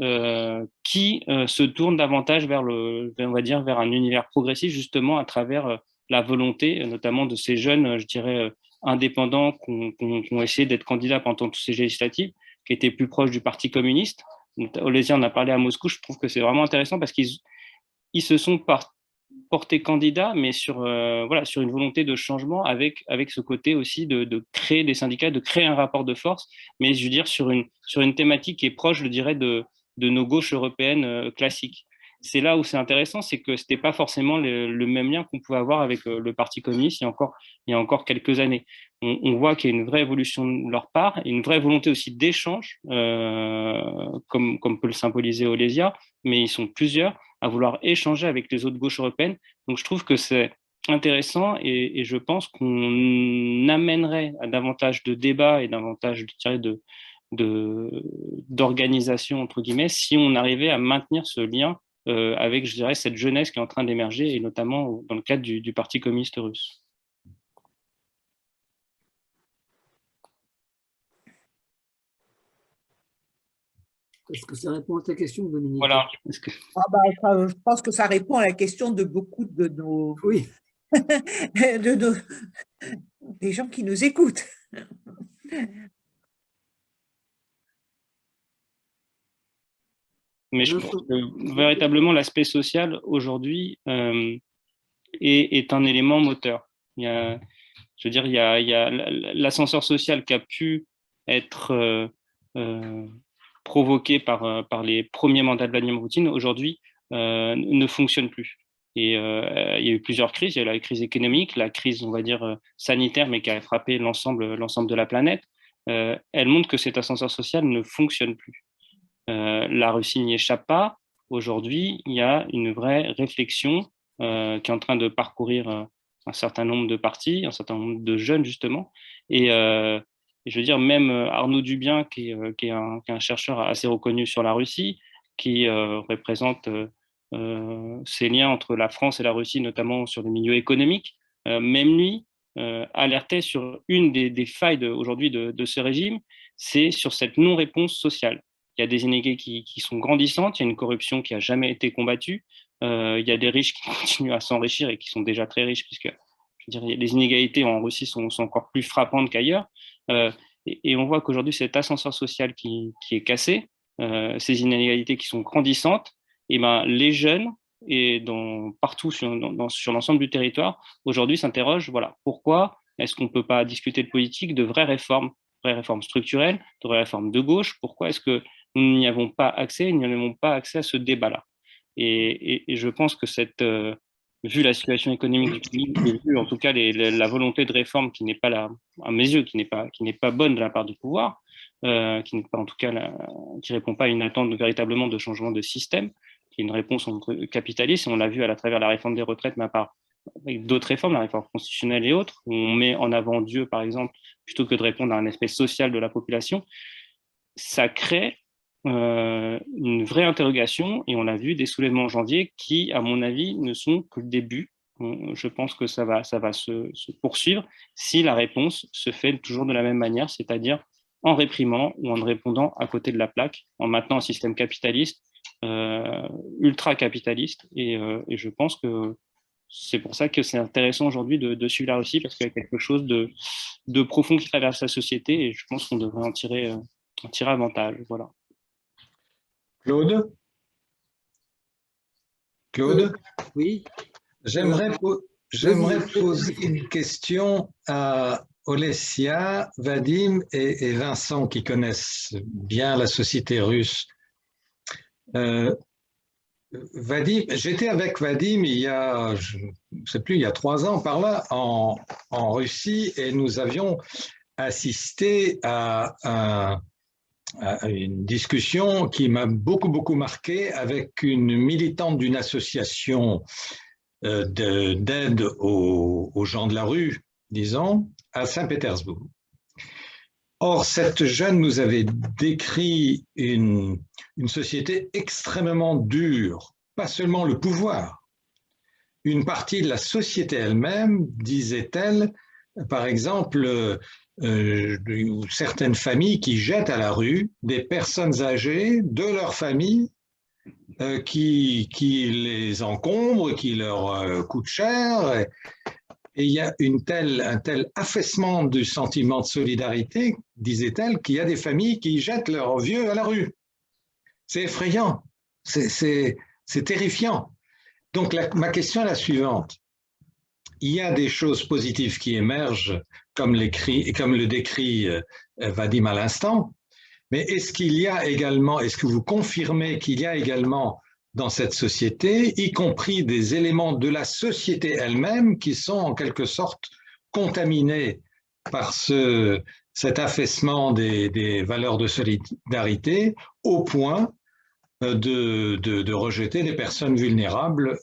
qui se tourne davantage vers un univers progressiste, justement à travers la volonté, notamment de ces jeunes, je dirais, indépendants qui ont essayé d'être candidats pendant toutes ces législatives, qui étaient plus proches du Parti communiste. Olesia en a parlé à Moscou. Je trouve que c'est vraiment intéressant parce qu'ils se sont portés candidats, mais sur une volonté de changement avec ce côté aussi de créer des syndicats, de créer un rapport de force, mais je veux dire sur une thématique qui est proche, je dirais, de nos gauches européennes classiques. C'est là où c'est intéressant, c'est que ce n'était pas forcément le même lien qu'on pouvait avoir avec le Parti communiste il y a encore quelques années. On voit qu'il y a une vraie évolution de leur part, et une vraie volonté aussi d'échange, comme peut le symboliser Olesia, mais ils sont plusieurs à vouloir échanger avec les autres gauches européennes. Donc je trouve que c'est intéressant et je pense qu'on amènerait à davantage de débats et davantage, je dirais, d'organisation, entre guillemets, si on arrivait à maintenir ce lien avec, je dirais, cette jeunesse qui est en train d'émerger, et notamment dans le cadre du Parti communiste russe. Est-ce que ça répond à ta question, Dominique? Voilà. Je pense que ça répond à la question de beaucoup de nos, oui. des gens qui nous écoutent. Mais je pense que véritablement l'aspect social aujourd'hui est un élément moteur. Il y a l'ascenseur social qui a pu être provoqué par les premiers mandats de Vladimir Poutine, aujourd'hui ne fonctionne plus. Et il y a eu plusieurs crises. Il y a eu la crise économique, la crise, on va dire, sanitaire, mais qui a frappé l'ensemble de la planète. Elle montre que cet ascenseur social ne fonctionne plus. La Russie n'y échappe pas. Aujourd'hui, il y a une vraie réflexion qui est en train de parcourir un certain nombre de partis, un certain nombre de jeunes, justement. Et je veux dire, même Arnaud Dubien, qui est un chercheur assez reconnu sur la Russie, qui représente ces liens entre la France et la Russie, notamment sur le milieu économique, même lui alertait sur une des failles aujourd'hui de ce régime, c'est sur cette non-réponse sociale. Il y a des inégalités qui sont grandissantes, il y a une corruption qui n'a jamais été combattue, il y a des riches qui continuent à s'enrichir et qui sont déjà très riches, puisque je veux dire, les inégalités en Russie sont encore plus frappantes qu'ailleurs. Et on voit qu'aujourd'hui, cet ascenseur social qui est cassé, ces inégalités qui sont grandissantes, et ben, les jeunes et partout sur l'ensemble du territoire, aujourd'hui s'interrogent, voilà, pourquoi est-ce qu'on ne peut pas discuter de politique, de vraies réformes structurelles, de vraies réformes de gauche? Pourquoi est-ce que nous n'y avons pas accès, à ce débat-là? Et je pense que vu la situation économique du pays, et vu en tout cas la volonté de réforme qui n'est pas là, à mes yeux, qui n'est pas bonne de la part du pouvoir, qui n'est pas en tout cas qui répond pas à une attente véritablement de changement de système, qui est une réponse capitaliste, et on l'a vu à travers la réforme des retraites, mais avec d'autres réformes, la réforme constitutionnelle et autres, où on met en avant Dieu, par exemple, plutôt que de répondre à un aspect social de la population, ça crée une vraie interrogation, et on l'a vu, des soulèvements en janvier qui, à mon avis, ne sont que le début. Je pense que ça va se poursuivre si la réponse se fait toujours de la même manière, c'est-à-dire en réprimant ou en répondant à côté de la plaque, en maintenant un système capitaliste, ultra-capitaliste, et je pense que c'est pour ça que c'est intéressant aujourd'hui de suivre la Russie, parce qu'il y a quelque chose de profond qui traverse la société, et je pense qu'on devrait en tirer avantage. Voilà. Claude? Oui. J'aimerais poser une question à Olesya, Vadim et Vincent, qui connaissent bien la société russe. Vadim, j'étais avec Vadim il y a, je ne sais plus, il y a 3 ans par là, en Russie, et nous avions assisté à une discussion qui m'a beaucoup marqué avec une militante d'une association d'aide aux gens de la rue, disons, à Saint-Pétersbourg. Or, cette jeune nous avait décrit une société extrêmement dure, pas seulement le pouvoir. Une partie de la société elle-même, disait-elle, par exemple, certaines familles qui jettent à la rue des personnes âgées de leur famille qui les encombrent, qui leur coûtent cher. Et il y a un tel affaissement du sentiment de solidarité, disait-elle, qu'il y a des familles qui jettent leurs vieux à la rue. C'est effrayant, c'est terrifiant. Donc ma question est la suivante. Il y a des choses positives qui émergent, comme le décrit Vadim à l'instant, mais est-ce que vous confirmez qu'il y a également dans cette société, y compris des éléments de la société elle-même qui sont en quelque sorte contaminés par cet affaissement des valeurs de solidarité au point de rejeter des personnes vulnérables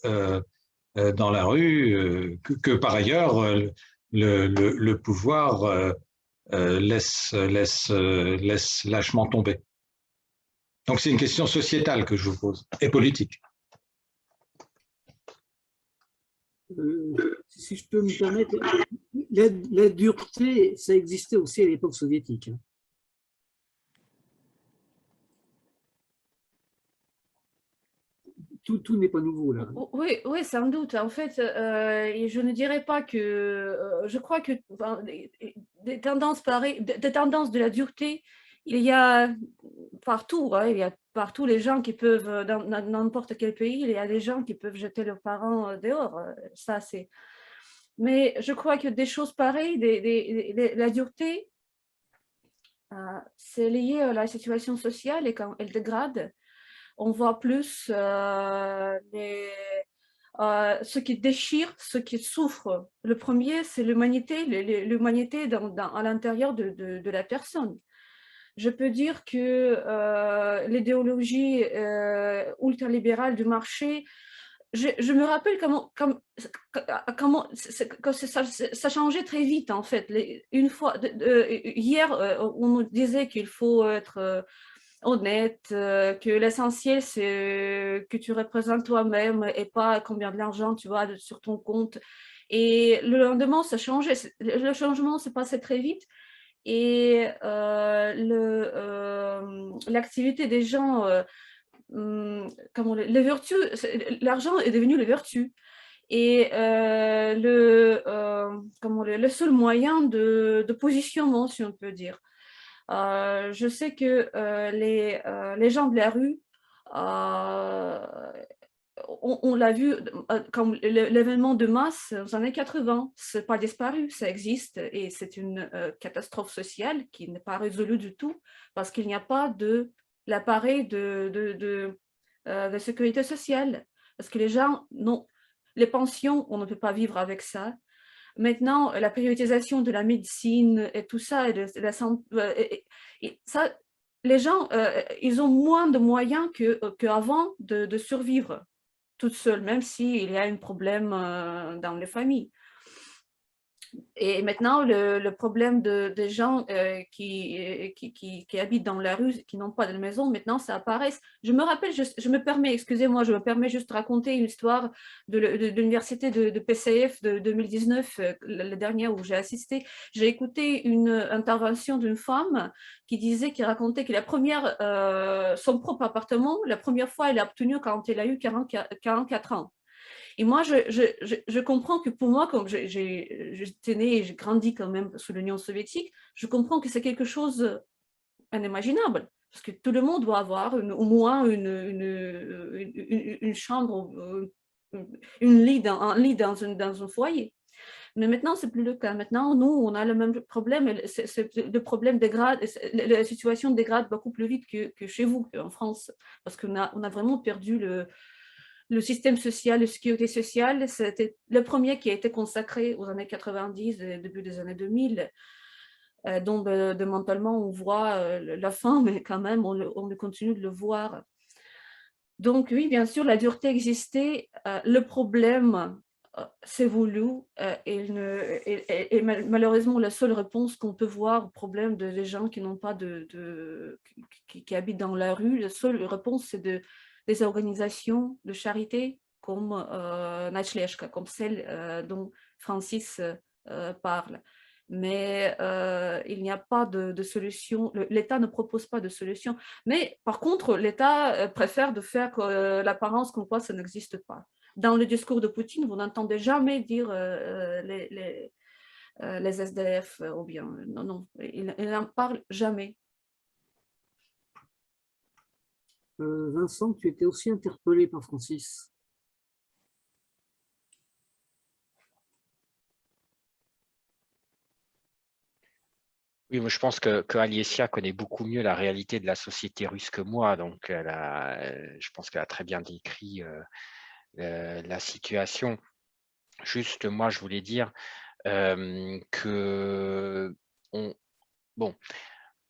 dans la rue, que par ailleurs le pouvoir laisse lâchement tomber. Donc c'est une question sociétale que je vous pose, et politique. Si je peux me permettre, la dureté, ça existait aussi à l'époque soviétique. Tout n'est pas nouveau là. Oui, sans doute. En fait, et je ne dirais pas que... je crois que des tendances pareilles, des tendances de la dureté, il y a partout. Hein, il y a partout les gens qui peuvent, dans n'importe quel pays, il y a des gens qui peuvent jeter leurs parents dehors. Ça, c'est... Mais je crois que des choses pareilles, la dureté, c'est lié à la situation sociale, et quand elle dégrade, on voit plus ce qui déchire, ce qui souffre. Le premier, c'est l'humanité, à l'intérieur de la personne. Je peux dire que l'idéologie ultralibérale du marché, je me rappelle comment ça changeait très vite en fait. Hier, on nous disait qu'il faut être honnête, que l'essentiel c'est que tu représentes toi-même et pas combien de l'argent tu as sur ton compte. Et le lendemain, ça changeait. Le changement se passait très vite. Et l'activité des gens, les vertus, l'argent est devenu les vertus. Et le seul moyen de positionnement, si on peut dire. Je sais que les gens de la rue on l'a vu comme l'événement de masse aux années 80, c'est pas disparu, ça existe et c'est une catastrophe sociale qui n'est pas résolue du tout parce qu'il n'y a pas de l'appareil de sécurité sociale. Parce que les gens, non, les pensions, on ne peut pas vivre avec ça. Maintenant, la privatisation de la médecine et tout ça, et de la santé, ça, les gens, ils ont moins de moyens qu'avant de survivre toute seule, même s'il y a un problème dans les familles. Et maintenant, le problème des gens qui habitent dans la rue, qui n'ont pas de maison, maintenant, ça apparaît. Je me rappelle, je me permets, excusez-moi, je me permets juste de raconter une histoire de l'université de PCF de 2019, la dernière où j'ai assisté. J'ai écouté une intervention d'une femme qui racontait que la première, son propre appartement, la première fois, elle a obtenu quand elle a eu 44 ans. Et moi, je comprends que pour moi, comme j'étais née et j'ai grandi quand même sous l'Union soviétique, je comprends que c'est quelque chose inimaginable. Parce que tout le monde doit avoir au moins une chambre, un lit dans un foyer. Mais maintenant, ce n'est plus le cas. Maintenant, nous, on a le même problème. Le problème dégrade, la situation dégrade beaucoup plus vite que chez vous, en France. Parce qu'on a vraiment perdu le système social, la sécurité sociale. C'était le premier qui a été consacré aux années 90 et début des années 2000. Donc, mentalement, on voit la fin, mais quand même, on continue de le voir. Donc, oui, bien sûr, la dureté existait. Le problème, c'est voulu. Et malheureusement, la seule réponse qu'on peut voir au problème des gens qui n'ont pas qui habitent dans la rue, la seule réponse, c'est des organisations de charité comme Nachleshka, comme celle dont Francis parle. Mais il n'y a pas de solution. L'État ne propose pas de solution. Mais par contre, l'État préfère de faire l'apparence comme quoi ça n'existe pas. Dans le discours de Poutine, vous n'entendez jamais dire les SDF ou bien... Non, il n'en parle jamais. Vincent, tu étais aussi interpellé par Francis. Oui, moi je pense que Aliesia connaît beaucoup mieux la réalité de la société russe que moi, donc je pense qu'elle a très bien décrit la situation. Juste, moi, je voulais dire que bon,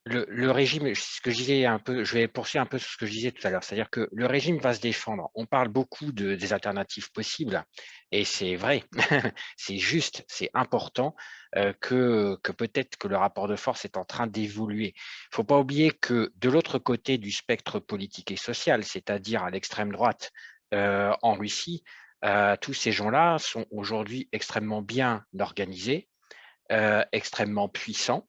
le régime, ce que je disais un peu, je vais poursuivre un peu sur ce que je disais tout à l'heure, c'est-à-dire que le régime va se défendre. On parle beaucoup des alternatives possibles, et c'est vrai, c'est juste, c'est important que peut-être que le rapport de force est en train d'évoluer. Il ne faut pas oublier que de l'autre côté du spectre politique et social, c'est-à-dire à l'extrême droite en Russie, tous ces gens-là sont aujourd'hui extrêmement bien organisés, extrêmement puissants,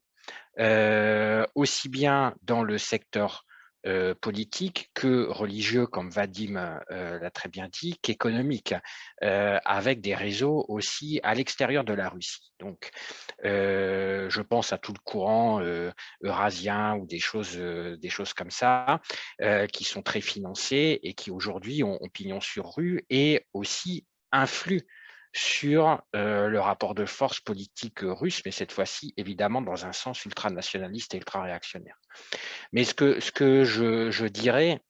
aussi bien dans le secteur politique que religieux, comme Vadim l'a très bien dit, qu'économique, avec des réseaux aussi à l'extérieur de la Russie. Donc, je pense à tout le courant eurasien ou des choses comme ça, qui sont très financés et qui aujourd'hui ont pignon sur rue et aussi influent sur le rapport de force politique russe, mais cette fois-ci, évidemment, dans un sens ultranationaliste et ultra-réactionnaire. Mais ce que je dirais,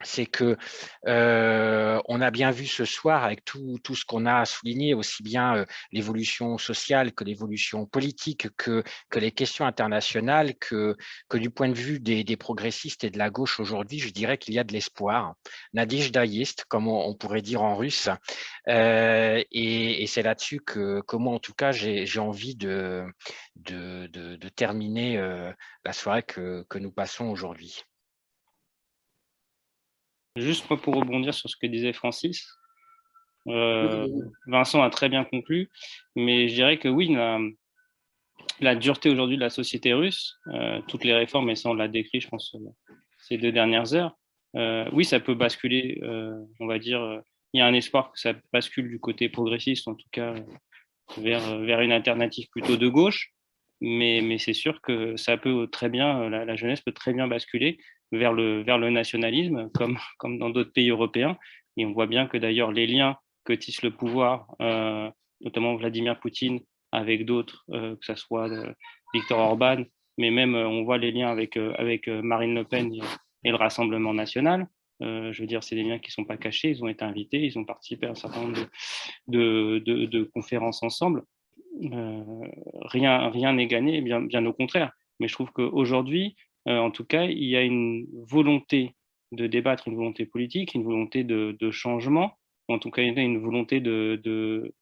c'est que on a bien vu ce soir avec tout ce qu'on a souligné, aussi bien l'évolution sociale que l'évolution politique, que les questions internationales, que du point de vue des progressistes et de la gauche aujourd'hui, je dirais qu'il y a de l'espoir. Nadezhda есть, comme on pourrait dire en russe. Et c'est là-dessus que moi, en tout cas, j'ai envie de terminer la soirée que nous passons aujourd'hui. Juste pour rebondir sur ce que disait Francis, Vincent a très bien conclu, mais je dirais que oui, la dureté aujourd'hui de la société russe, toutes les réformes, et ça on l'a décrit, je pense, ces 2 dernières heures, oui, ça peut basculer, on va dire, il y a un espoir que ça bascule du côté progressiste, en tout cas, vers une alternative plutôt de gauche, mais c'est sûr que ça peut très bien, la jeunesse peut très bien basculer vers le nationalisme, comme dans d'autres pays européens, Et on voit bien que d'ailleurs les liens que tisse le pouvoir, notamment Vladimir Poutine, avec d'autres, que ce soit Viktor Orban, mais même on voit les liens avec Marine Le Pen et le Rassemblement national. Je veux dire, c'est des liens qui ne sont pas cachés, ils ont été invités, ils ont participé à un certain nombre de conférences ensemble. Rien n'est gagné, bien au contraire. Mais je trouve qu'aujourd'hui, en tout cas, il y a une volonté de débattre, une volonté politique, une volonté de changement, en tout cas, il y a une volonté de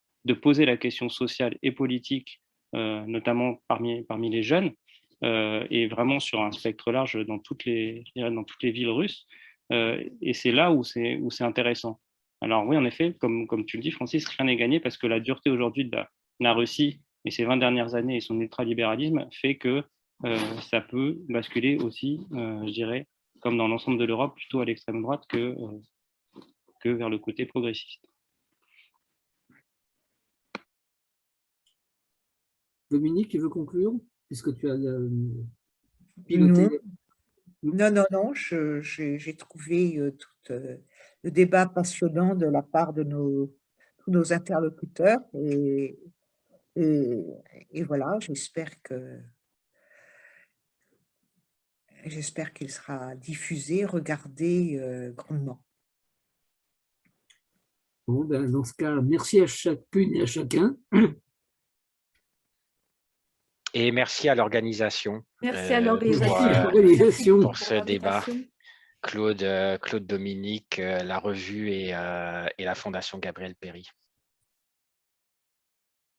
poser la question sociale et politique, notamment parmi les jeunes, et vraiment sur un spectre large dans toutes les villes russes. Et c'est là où c'est intéressant. Alors oui, en effet, comme tu le dis, Francis, rien n'est gagné parce que la dureté aujourd'hui de la Russie et ses 20 dernières années et son ultralibéralisme fait que ça peut basculer aussi, je dirais, comme dans l'ensemble de l'Europe, plutôt à l'extrême droite que vers le côté progressiste. Dominique, tu veux conclure, puisque tu as piloté? Non, j'ai trouvé tout le débat passionnant de la part de nos interlocuteurs et voilà, j'espère qu'il sera diffusé, regardé grandement. Bon, ben, dans ce cas, merci à chacune et à chacun. Et merci à l'organisation. Merci à l'organisation pour ce débat. Claude Dominique, la revue et la Fondation Gabriel Péri.